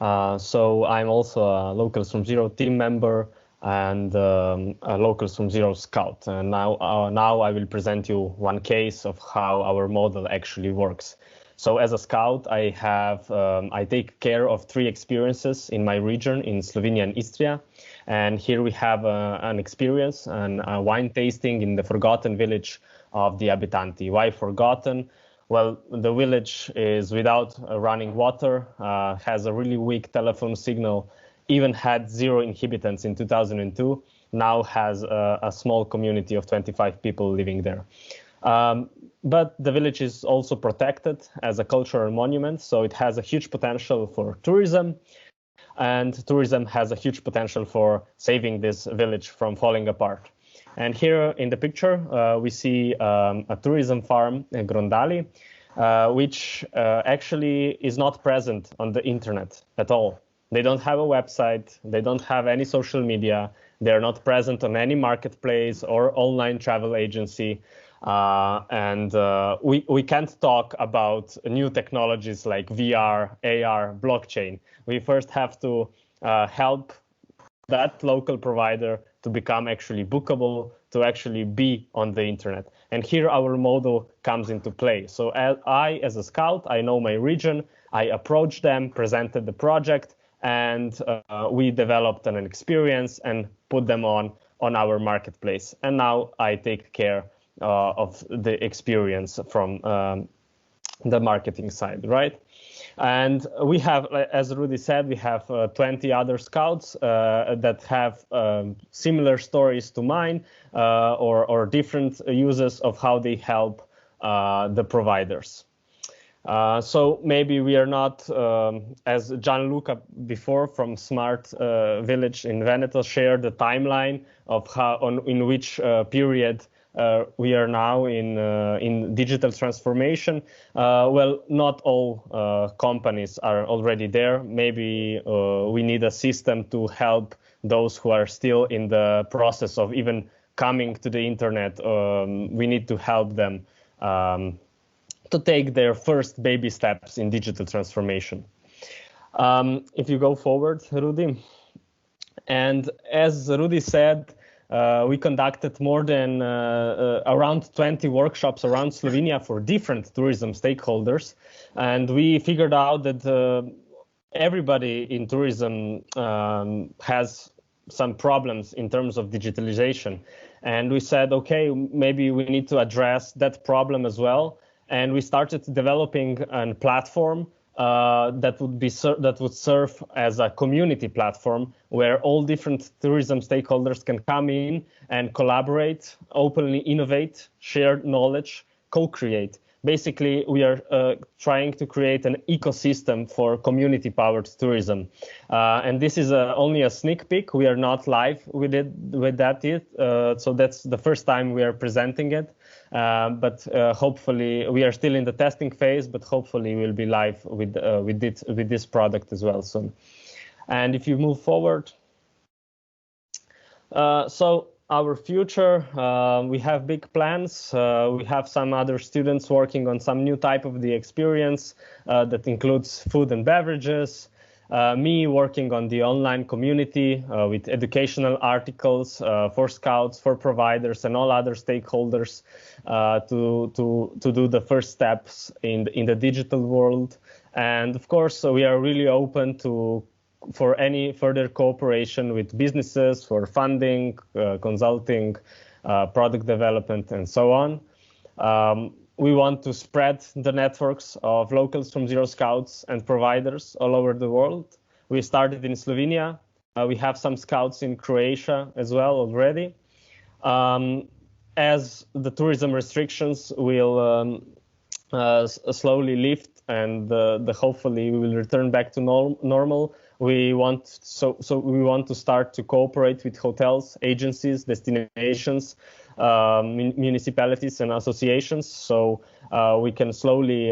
So I'm also a Locals from Zero team member and a Locals from Zero scout. And now I will present you one case of how our model actually works. So as a scout, I take care of 3 experiences in my region in Slovenia and Istria. And here we have an experience, a wine tasting in the forgotten village of the Abitanti. Why forgotten? Well, the village is without running water, has a really weak telephone signal, even had 0 inhabitants in 2002, now has a small community of 25 people living there. But the village is also protected as a cultural monument, so it has a huge potential for tourism, and tourism has a huge potential for saving this village from falling apart. And here in the picture, we see a tourism farm, Grondali, which actually is not present on the internet at all. They don't have a website, they don't have any social media, they're not present on any marketplace or online travel agency. And we can't talk about new technologies like VR, AR, blockchain. We first have to help that local provider to become actually bookable, to actually be on the internet. And here our model comes into play. So as a scout, I know my region, I approached them, presented the project, and we developed an experience and put them on our marketplace. And now I take care of the experience from the marketing side, right? And we have, as Rudy said, we have 20 other scouts that have similar stories to mine or different uses of how they help the providers. So maybe we are not, as Gianluca before from Smart Village in Veneto shared the timeline of in which period we are now in digital transformation. Well, not all companies are already there. Maybe we need a system to help those who are still in the process of even coming to the internet. We need to help them to take their first baby steps in digital transformation. If you go forward, Rudy. And as Rudy said, we conducted more than around 20 workshops around Slovenia for different tourism stakeholders. And we figured out that everybody in tourism has some problems in terms of digitalization. And we said, okay, maybe we need to address that problem as well. And we started developing a platform that would serve as a community platform where all different tourism stakeholders can come in and collaborate, openly innovate, share knowledge, co-create. Basically, we are trying to create an ecosystem for community-powered tourism. And this is only a sneak peek. We are not live with that yet. So that's the first time we are presenting it. But hopefully, we are still in the testing phase, but hopefully we'll be live with this product as well soon. And if you move forward, so our future, we have big plans. We have some other students working on some new type of the experience that includes food and beverages. Me working on the online community with educational articles for scouts, for providers, and all other stakeholders to do the first steps in the digital world. And of course, we are really open for any further cooperation with businesses for funding, consulting, product development, and so on. We want to spread the networks of locals from Zero Scouts and providers all over the world. We started in Slovenia. We have some scouts in Croatia as well already. As the tourism restrictions will slowly lift and hopefully we will return back to normal, we want to start to cooperate with hotels, agencies, destinations, municipalities and associations, so we can slowly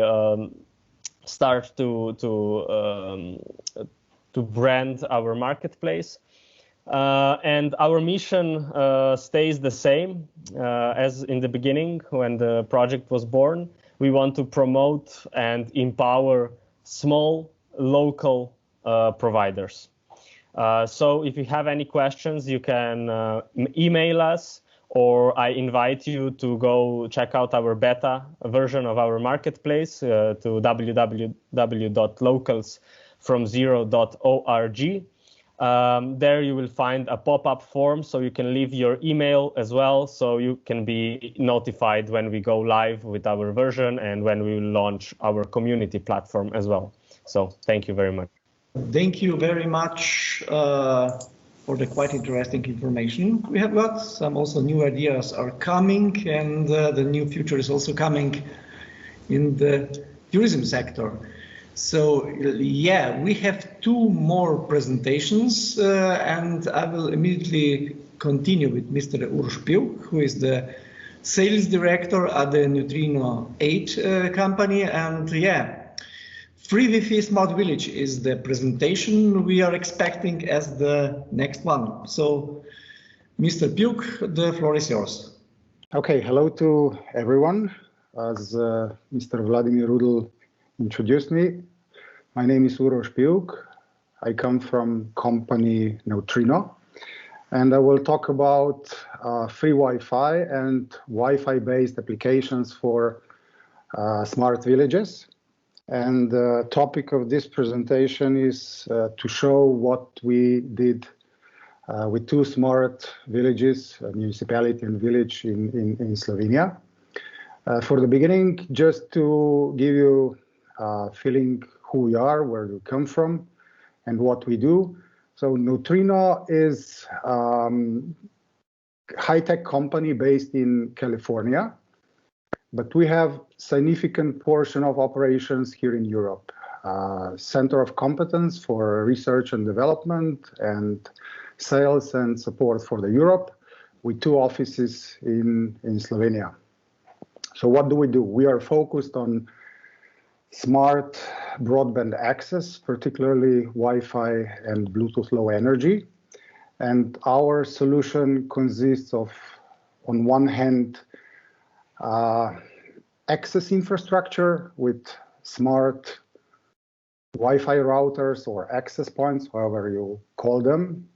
start to brand our marketplace. And our mission stays the same as in the beginning when the project was born. We want to promote and empower small local providers. So if you have any questions, you can email us, or I invite you to go check out our beta version of our marketplace to www.localsfromzero.org. There you will find a pop-up form, so you can leave your email as well, so you can be notified when we go live with our version and when we will launch our community platform as well. So thank you very much.
Thank you very much for the quite interesting information we have got. Some also new ideas are coming, and the new future is also coming in the tourism sector. So yeah, we have two more presentations, and I will immediately continue with Mr. Uroš Pivk, who is the sales director at the Neutrino 8 company. And yeah, Free Wi-Fi Smart Village is the presentation we are expecting as the next one. So Mr. Pivk, the floor is yours.
Okay, hello to everyone. As Mr. Vladimir Rudl introduced me, my name is Uroš Pivk. I come from company Neutrino, and I will talk about free Wi-Fi and Wi-Fi based applications for smart villages. And the topic of this presentation is to show what we did with 2 smart villages, a municipality and village in Slovenia. For the beginning, just to give you a feeling who we are, where we come from, and what we do. So Neutrino is a high-tech company based in California, but we have significant portion of operations here in Europe. Center of competence for research and development and sales and support for the Europe, with 2 offices in Slovenia. So what do? We are focused on smart broadband access, particularly Wi-Fi and Bluetooth Low Energy. And our solution consists of, on one hand, access infrastructure with smart Wi-Fi routers or access points, however you call them,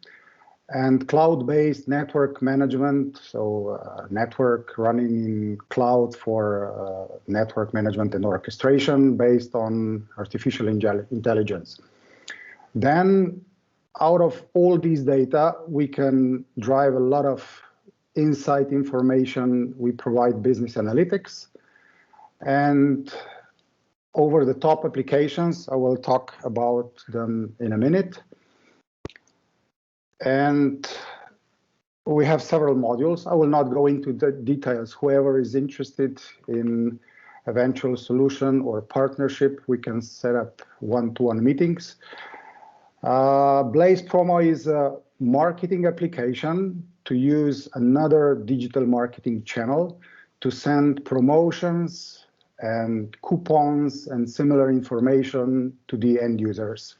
and cloud-based network management, so network running in cloud for network management and orchestration based on artificial intelligence. Then, out of all these data, we can drive a lot of insight information. We provide business analytics and over-the-top applications. I will talk about them in a minute. And we have several modules. I will not go into the details. Whoever is interested in eventual solution or partnership, we can set up one-to-one meetings. Blaze Promo is a marketing application to use another digital marketing channel to send promotions and coupons and similar information to the end users.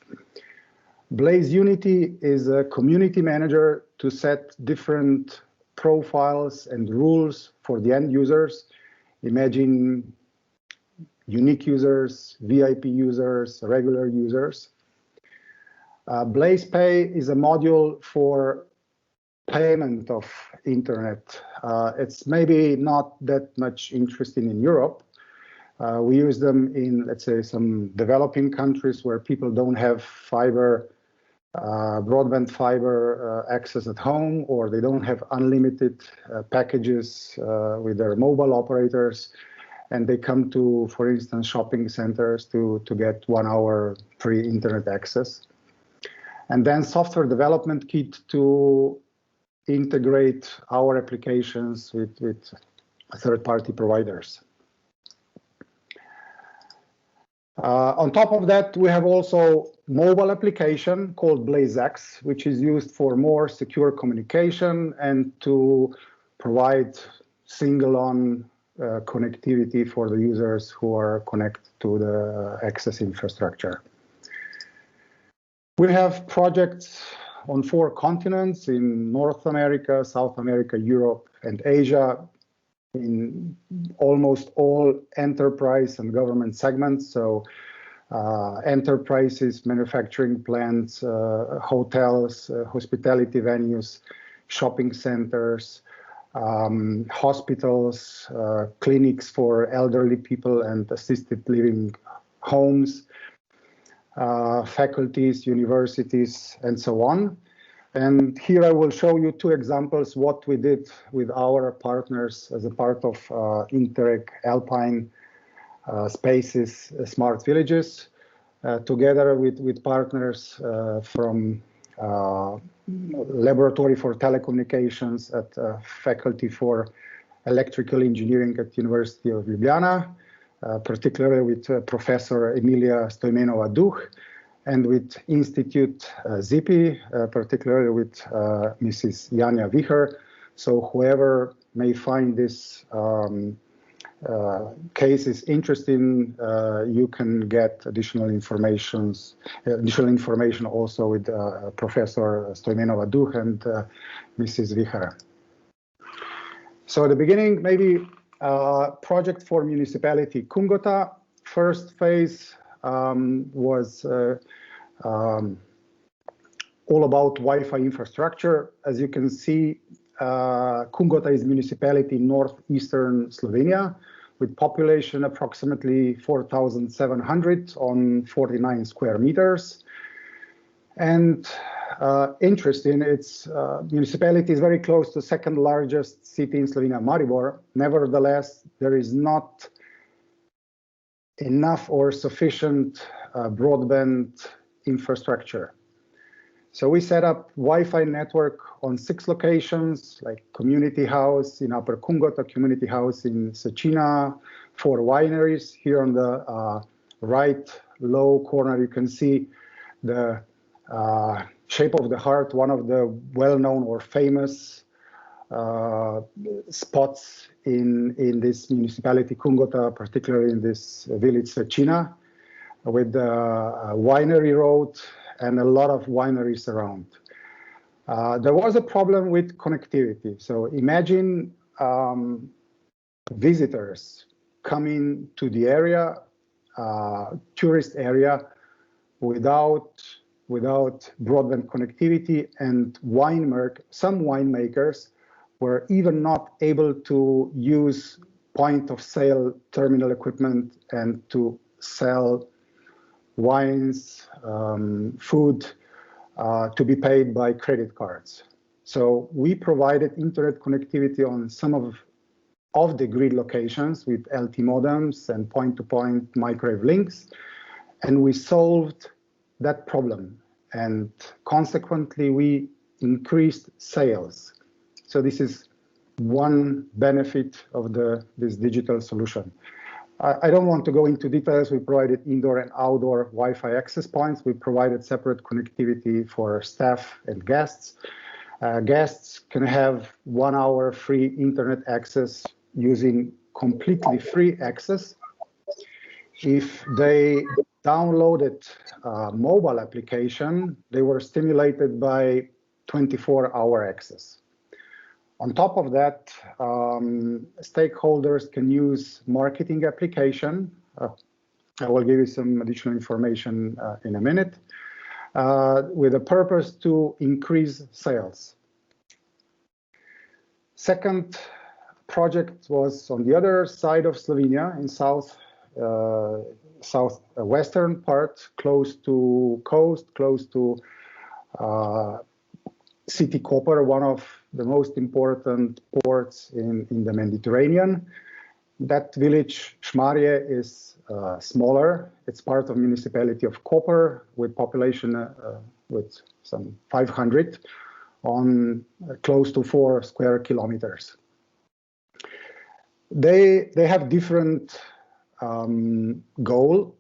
Blaze Unity is a community manager to set different profiles and rules for the end users. Imagine unique users, VIP users, regular users. Blaze Pay is a module for payment of internet. It's maybe not that much interesting in Europe. We use them in, let's say, some developing countries where people don't have fiber, broadband fiber access at home, or they don't have unlimited packages with their mobile operators, and they come to, for instance, shopping centers to get 1 hour free internet access. And then software development kit to integrate our applications with third-party providers. On top of that, we have also mobile application called BlazeX, which is used for more secure communication and to provide single-on connectivity for the users who are connected to the access infrastructure. We have projects on 4 continents, in North America, South America, Europe, and Asia, in almost all enterprise and government segments. So enterprises, manufacturing plants, hotels, hospitality venues, shopping centers, hospitals, clinics for elderly people and assisted living homes, faculties, universities, and so on. And here I will show you 2 examples what we did with our partners as a part of INTERREG Alpine Space's Smart Villages, together with partners from Laboratory for Telecommunications at Faculty for Electrical Engineering at University of Ljubljana, particularly with Professor Emilia Stojmenova-Duh, and with Institute ZIPI, particularly with Mrs. Janja Viher. So whoever may find this case is interesting, you can get additional information also with Professor Stojmenova-Duh and Mrs. Viher. So at the beginning, maybe project for municipality Kungota. First phase was all about Wi-Fi infrastructure. As you can see, Kungota is a municipality in northeastern Slovenia, with population approximately 4,700 on 49 square meters. And interesting, its municipality is very close to the second largest city in Slovenia, Maribor. Nevertheless, there is not enough or sufficient broadband infrastructure. So we set up Wi-Fi network on 6 locations, like community house in Upper Kungota, community house in Secina, 4 wineries. Here on the right low corner, you can see the Shape of the Heart, one of the well-known or famous spots in this municipality, Kungota, particularly in this village, Secina, with the winery road and a lot of wineries around. There was a problem with connectivity. So imagine visitors coming to the area, tourist area, without broadband connectivity, and some winemakers were even not able to use point-of-sale terminal equipment and to sell wines, food to be paid by credit cards. So we provided internet connectivity on some of the grid locations with LT modems and point-to-point microwave links, and we solved that problem. And consequently, we increased sales. So this is one benefit of this digital solution. I don't want to go into details. We provided indoor and outdoor Wi-Fi access points. We provided separate connectivity for staff and guests. Guests can have 1 hour free internet access using completely free access. If they downloaded a mobile application, they were stimulated by 24-hour access. On top of that, stakeholders can use marketing application. I will give you some additional information in a minute, with a purpose to increase sales. Second project was on the other side of Slovenia, in southwestern part, close to coast, close to city Koper, one of the most important ports in the Mediterranean. That village, Šmarje, is smaller. It's part of municipality of Koper, with population with some 500 on close to 4 square kilometers. They have different goal.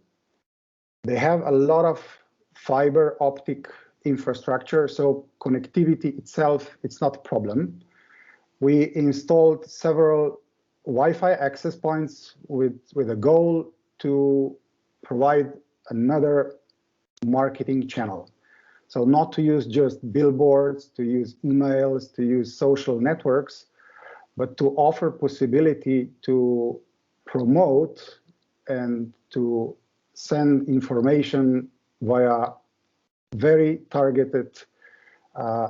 They have a lot of fiber optic infrastructure, so connectivity itself, it's not a problem. We installed several Wi-Fi access points with a goal to provide another marketing channel. So not to use just billboards, to use emails, to use social networks, but to offer possibility to promote and to send information via very targeted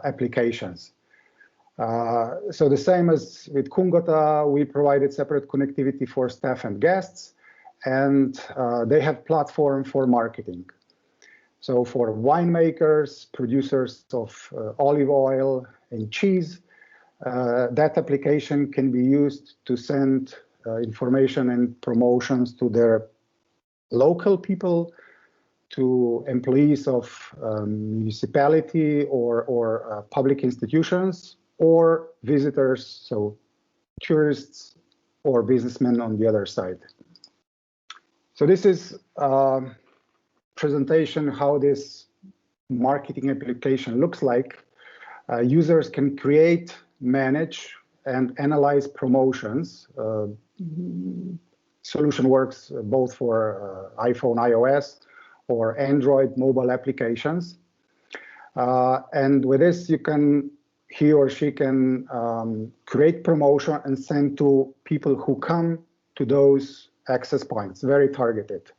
applications. So the same as with Kungota, we provided separate connectivity for staff and guests, and they have platform for marketing. So for winemakers, producers of olive oil and cheese, that application can be used to send information and promotions to their local people, to employees of municipality or public institutions, or visitors, so tourists or businessmen on the other side. So this is a presentation how this marketing application looks like. Users can create, manage, and analyze promotions. Solution works both for iPhone, iOS, or Android mobile applications. And with this, he or she can create promotion and send to people who come to those access points, very targeted.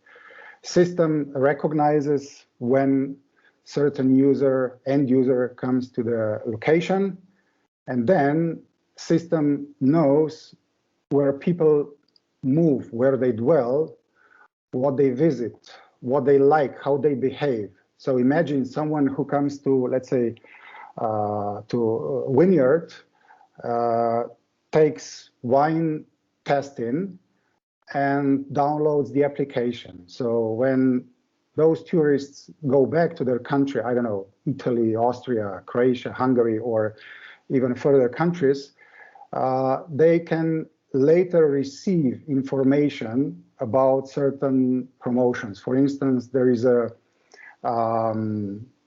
System recognizes when certain end user comes to the location, and then system knows where people move, where they dwell, what they visit, what they like, how they behave. So imagine someone who comes to, let's say, to Vineyard, takes wine testing and downloads the application. So when those tourists go back to their country, I don't know, Italy, Austria, Croatia, Hungary, or even further countries, they can later receive information about certain promotions. For instance, there is a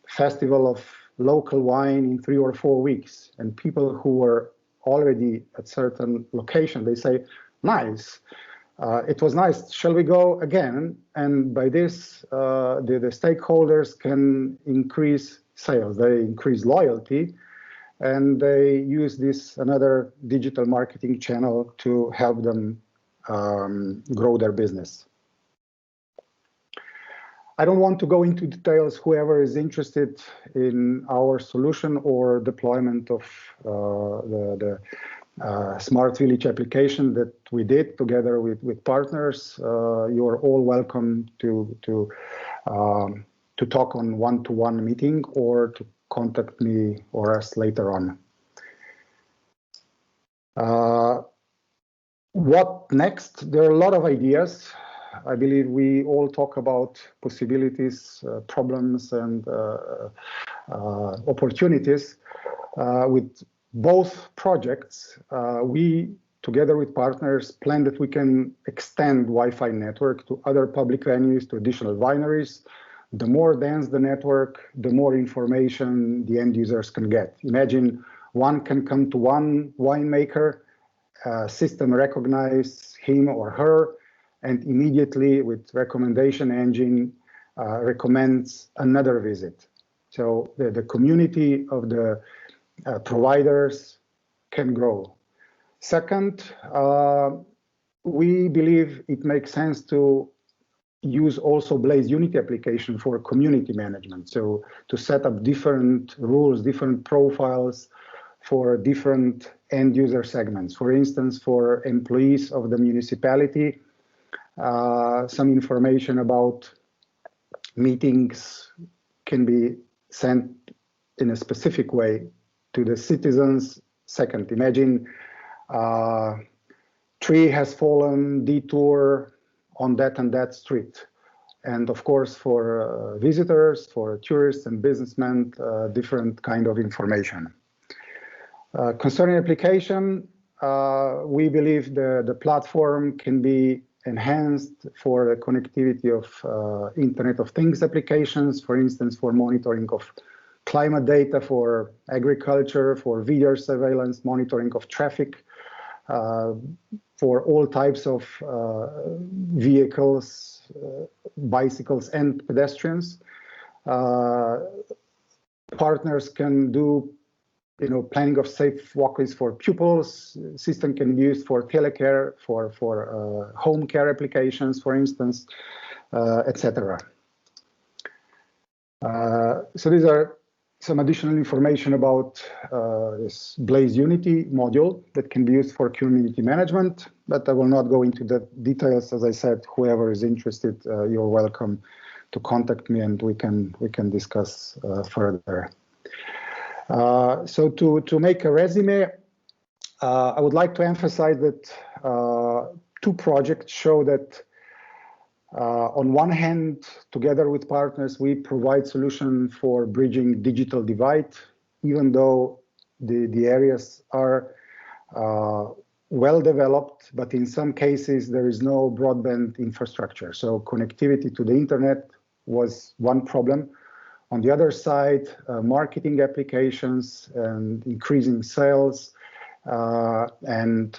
festival of local wine in 3 or 4 weeks, and people who were already at certain location, they say, nice, it was nice, shall we go again? And by this, the stakeholders can increase sales, they increase loyalty, and they use this another digital marketing channel to help them grow their business. I don't want to go into details. Whoever is interested in our solution or deployment of the smart village application that we did together with partners, you are all welcome to talk on one-to-one meeting or to contact me or us later on. What next? There are a lot of ideas. I believe we all talk about possibilities, problems, and opportunities. With both projects, we, together with partners, plan that we can extend Wi-Fi network to other public venues, to additional wineries. The more dense the network, the more information the end users can get. Imagine one can come to one winemaker, system recognize him or her, and immediately with recommendation engine recommends another visit. So the community of the providers can grow. Second, we believe it makes sense to use also Blaze Unity application for community management. So to set up different rules, different profiles for different end user segments. For instance, for employees of the municipality, some information about meetings can be sent in a specific way to the citizens. Second, imagine tree has fallen, detour on that and that street. And of course, for visitors, for tourists and businessmen, different kind of information. Concerning application, we believe the platform can be enhanced for the connectivity of Internet of Things applications, for instance, for monitoring of climate data, for agriculture, for video surveillance, monitoring of traffic, for all types of vehicles, bicycles and pedestrians. Partners can do planning of safe walkways for pupils. System can be used for telecare, for home care applications, for instance, etc. So these are some additional information about this Blaze Unity module that can be used for community management, but I will not go into the details. As I said, whoever is interested, you're welcome to contact me and we can discuss further. So to make a resume, I would like to emphasize that 2 projects show that on one hand, together with partners, we provide solution for bridging digital divide, even though the areas are well developed, but in some cases there is no broadband infrastructure. So connectivity to the internet was one problem. On the other side, marketing applications and increasing sales and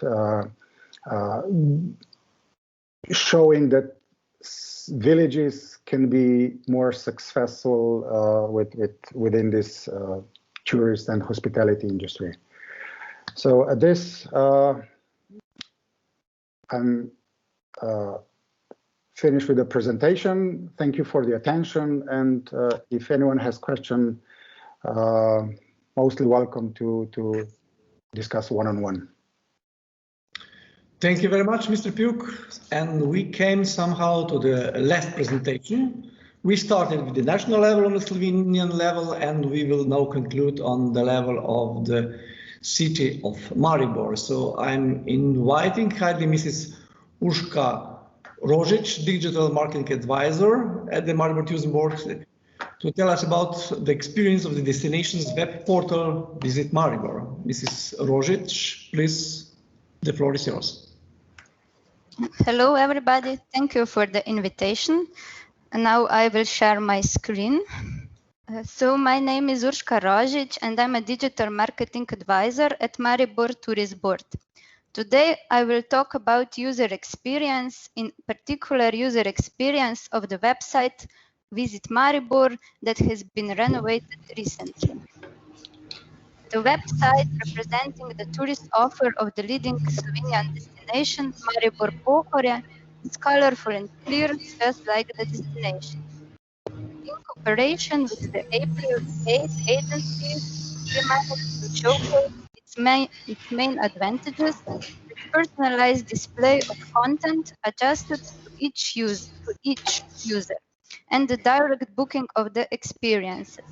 showing that villages can be more successful within this tourist and hospitality industry. So at this, I'm finished with the presentation. Thank you for the attention. And if anyone has questions, mostly welcome to discuss one-on-one.
Thank you very much, Mr. Puk. And we came somehow to the last presentation. We started with the national level on the Slovenian level, and we will now conclude on the level of the city of Maribor. So I'm inviting kindly Mrs. Urška Rožić, Digital Marketing Advisor at the Maribor Tourism Board, to tell us about the experience of the destination's web portal, Visit Maribor. Mrs. Rožić, please, the floor is yours.
Hello, everybody. Thank you for the invitation. And now I will share my screen. So my name is Urška Rožić, and I'm a digital marketing advisor at Maribor Tourist Board. Today, I will talk about user experience, in particular user experience of the website Visit Maribor that has been renovated recently. The website representing the tourist offer of the leading Slovenian destination, Maribor Pohorje, is colorful and clear, just like the destination. In cooperation with the April 8 agency, we managed to showcase its main advantages with personalized display of content adjusted to each user, and the direct booking of the experiences.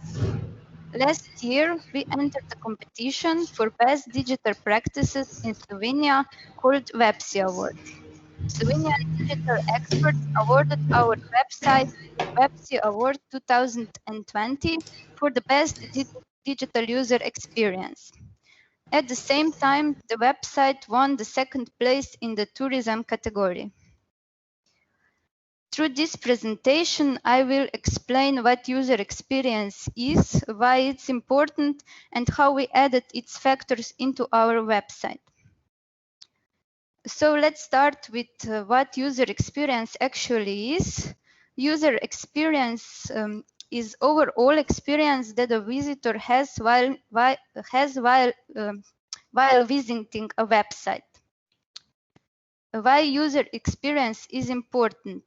Last year, we entered a competition for best digital practices in Slovenia called WebSI Award. Slovenian digital experts awarded our website the WebSI Award 2020 for the best digital user experience. At the same time, the website won the second place in the tourism category. Through this presentation, I will explain what user experience is, why it's important, and how we added its factors into our website. So let's start with what user experience actually is. User experience is overall experience that a visitor has while visiting a website. Why user experience is important?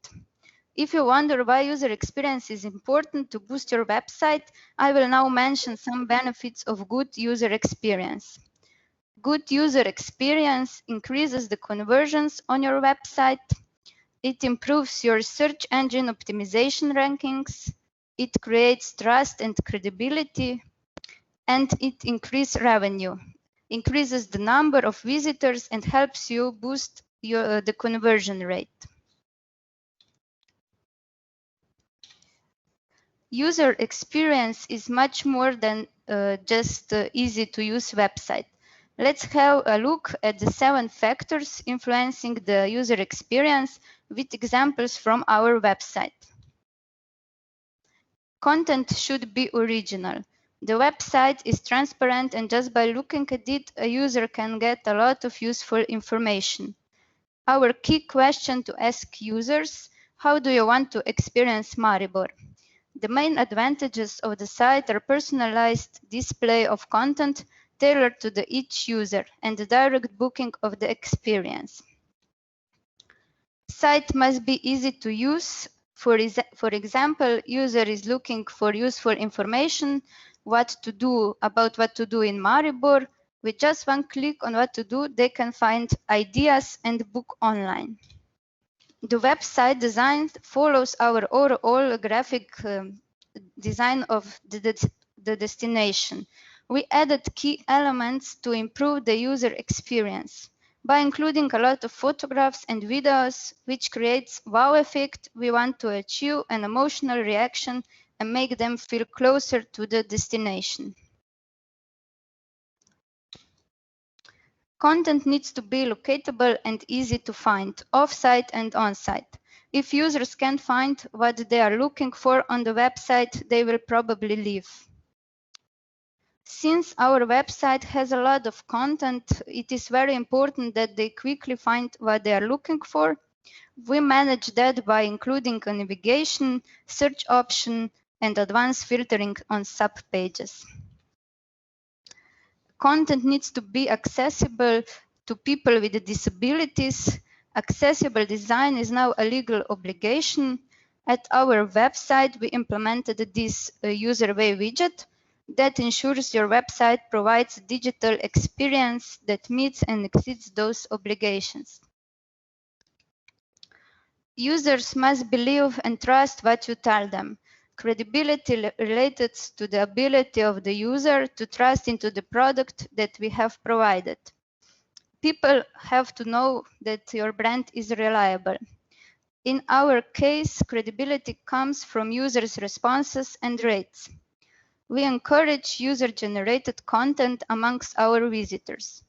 If you wonder why user experience is important to boost your website, I will now mention some benefits of good user experience. Good user experience increases the conversions on your website. It improves your search engine optimization rankings. It creates trust and credibility. And it increases revenue, increases the number of visitors, and helps you boost the conversion rate. User experience is much more than just easy to use website. Let's have a look at the 7 factors influencing the user experience with examples from our website. Content should be original. The website is transparent, and just by looking at it, a user can get a lot of useful information. Our key question to ask users: how do you want to experience Maribor? The main advantages of the site are personalized display of content tailored to each user and the direct booking of the experience. Site must be easy to use. For example, user is looking for useful information, what to do in Maribor. With just one click on what to do, they can find ideas and book online. The website design follows our overall graphic design of the destination. We added key elements to improve the user experience. By including a lot of photographs and videos, which creates wow effect, we want to achieve an emotional reaction and make them feel closer to the destination. Content needs to be locatable and easy to find, off-site and on-site. If users can't find what they are looking for on the website, they will probably leave. Since our website has a lot of content, it is very important that they quickly find what they are looking for. We manage that by including a navigation, search option, and advanced filtering on sub-pages. Content needs to be accessible to people with disabilities. Accessible design is now a legal obligation. At our website, we implemented this user way widget that ensures your website provides a digital experience that meets and exceeds those obligations. Users must believe and trust what you tell them. Credibility related to the ability of the user to trust into the product that we have provided. People have to know that your brand is reliable. In our case, credibility comes from users' responses and rates. We encourage user-generated content amongst our visitors.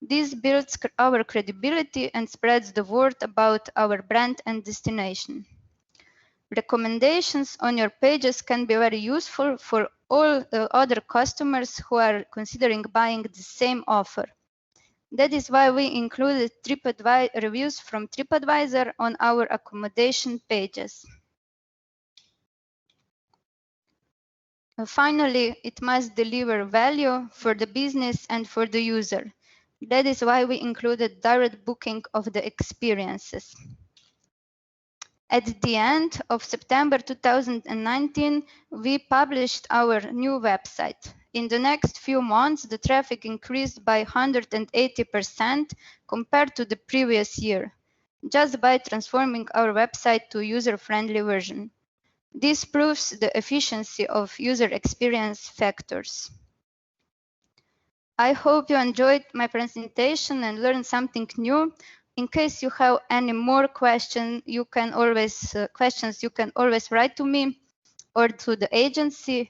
This builds our credibility and spreads the word about our brand and destination. Recommendations on your pages can be very useful for all the other customers who are considering buying the same offer. That is why we included reviews from TripAdvisor on our accommodation pages. Finally, it must deliver value for the business and for the user. That is why we included direct booking of the experiences. At the end of September 2019, we published our new website. In the next few months, the traffic increased by 180% compared to the previous year, just by transforming our website to a user-friendly version. This proves the efficiency of user experience factors. I hope you enjoyed my presentation and learned something new. In case you have any more questions, you can always write to me or to the agency.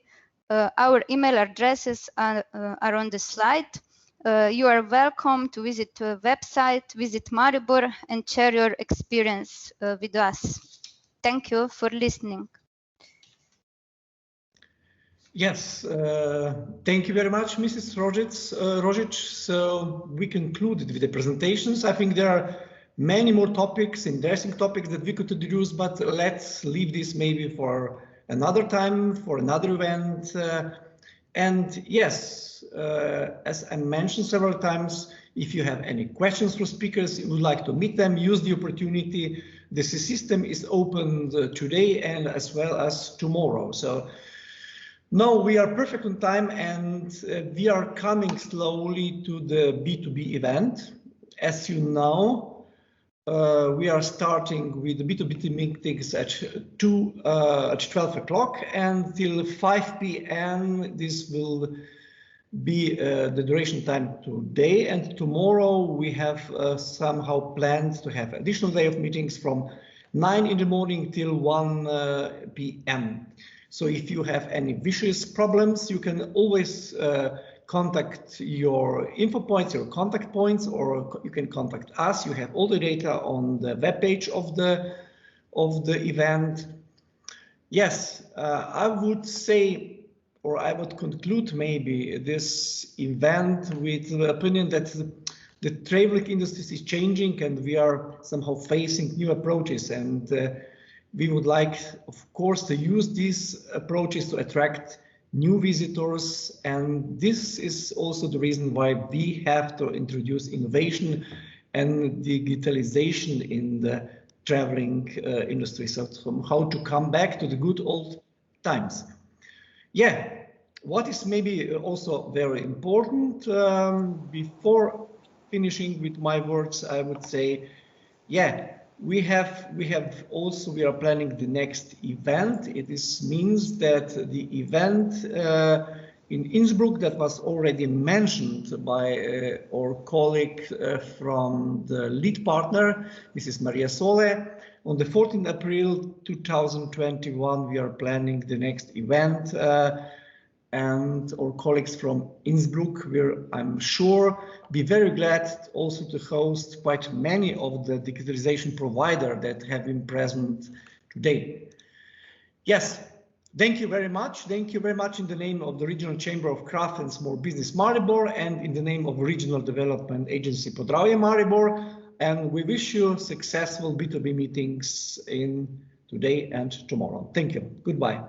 Our email addresses are on the slide. You are welcome to visit the website, visit Maribor, and share your experience with us. Thank you for listening.
Yes, thank you very much, Mrs. Rožić. So we concluded with the presentations. I think there are many more topics, interesting topics that we could introduce, but let's leave this maybe for another time, for another event. And yes, as I mentioned several times, if you have any questions for speakers, you would like to meet them, use the opportunity. The system is open today and as well as tomorrow. So now we are perfect on time, and we are coming slowly to the B2B event. As you know, we are starting with the B2B meetings at 12 o'clock until 5 p.m. This will be the duration time today, and tomorrow we have somehow planned to have additional day of meetings from 9 in the morning till 1 p.m. So if you have any vicious problems, you can always contact your info points, your contact points, or you can contact us. You have all the data on the webpage of the event. Yes, I would say, or I would conclude maybe this event with the opinion that the travel industry is changing and we are somehow facing new approaches, and we would like, of course, to use these approaches to attract new visitors, and this is also the reason why we have to introduce innovation and digitalization in the traveling industry. So from how to come back to the good old times. Yeah, what is maybe also very important, before finishing with my words, I would say, yeah, we are planning the next event. It means that the event in Innsbruck that was already mentioned by our colleague from the lead partner, Mrs. Maria Sole. On the 14th April 2021, we are planning the next event, and our colleagues from Innsbruck will, I'm sure, be very glad also to host quite many of the digitalization providers that have been present today. Yes, thank you very much. Thank you very much in the name of the Regional Chamber of Craft and Small Business Maribor and in the name of Regional Development Agency Podravje Maribor. And we wish you successful B2B meetings in today and tomorrow. Thank you. Goodbye.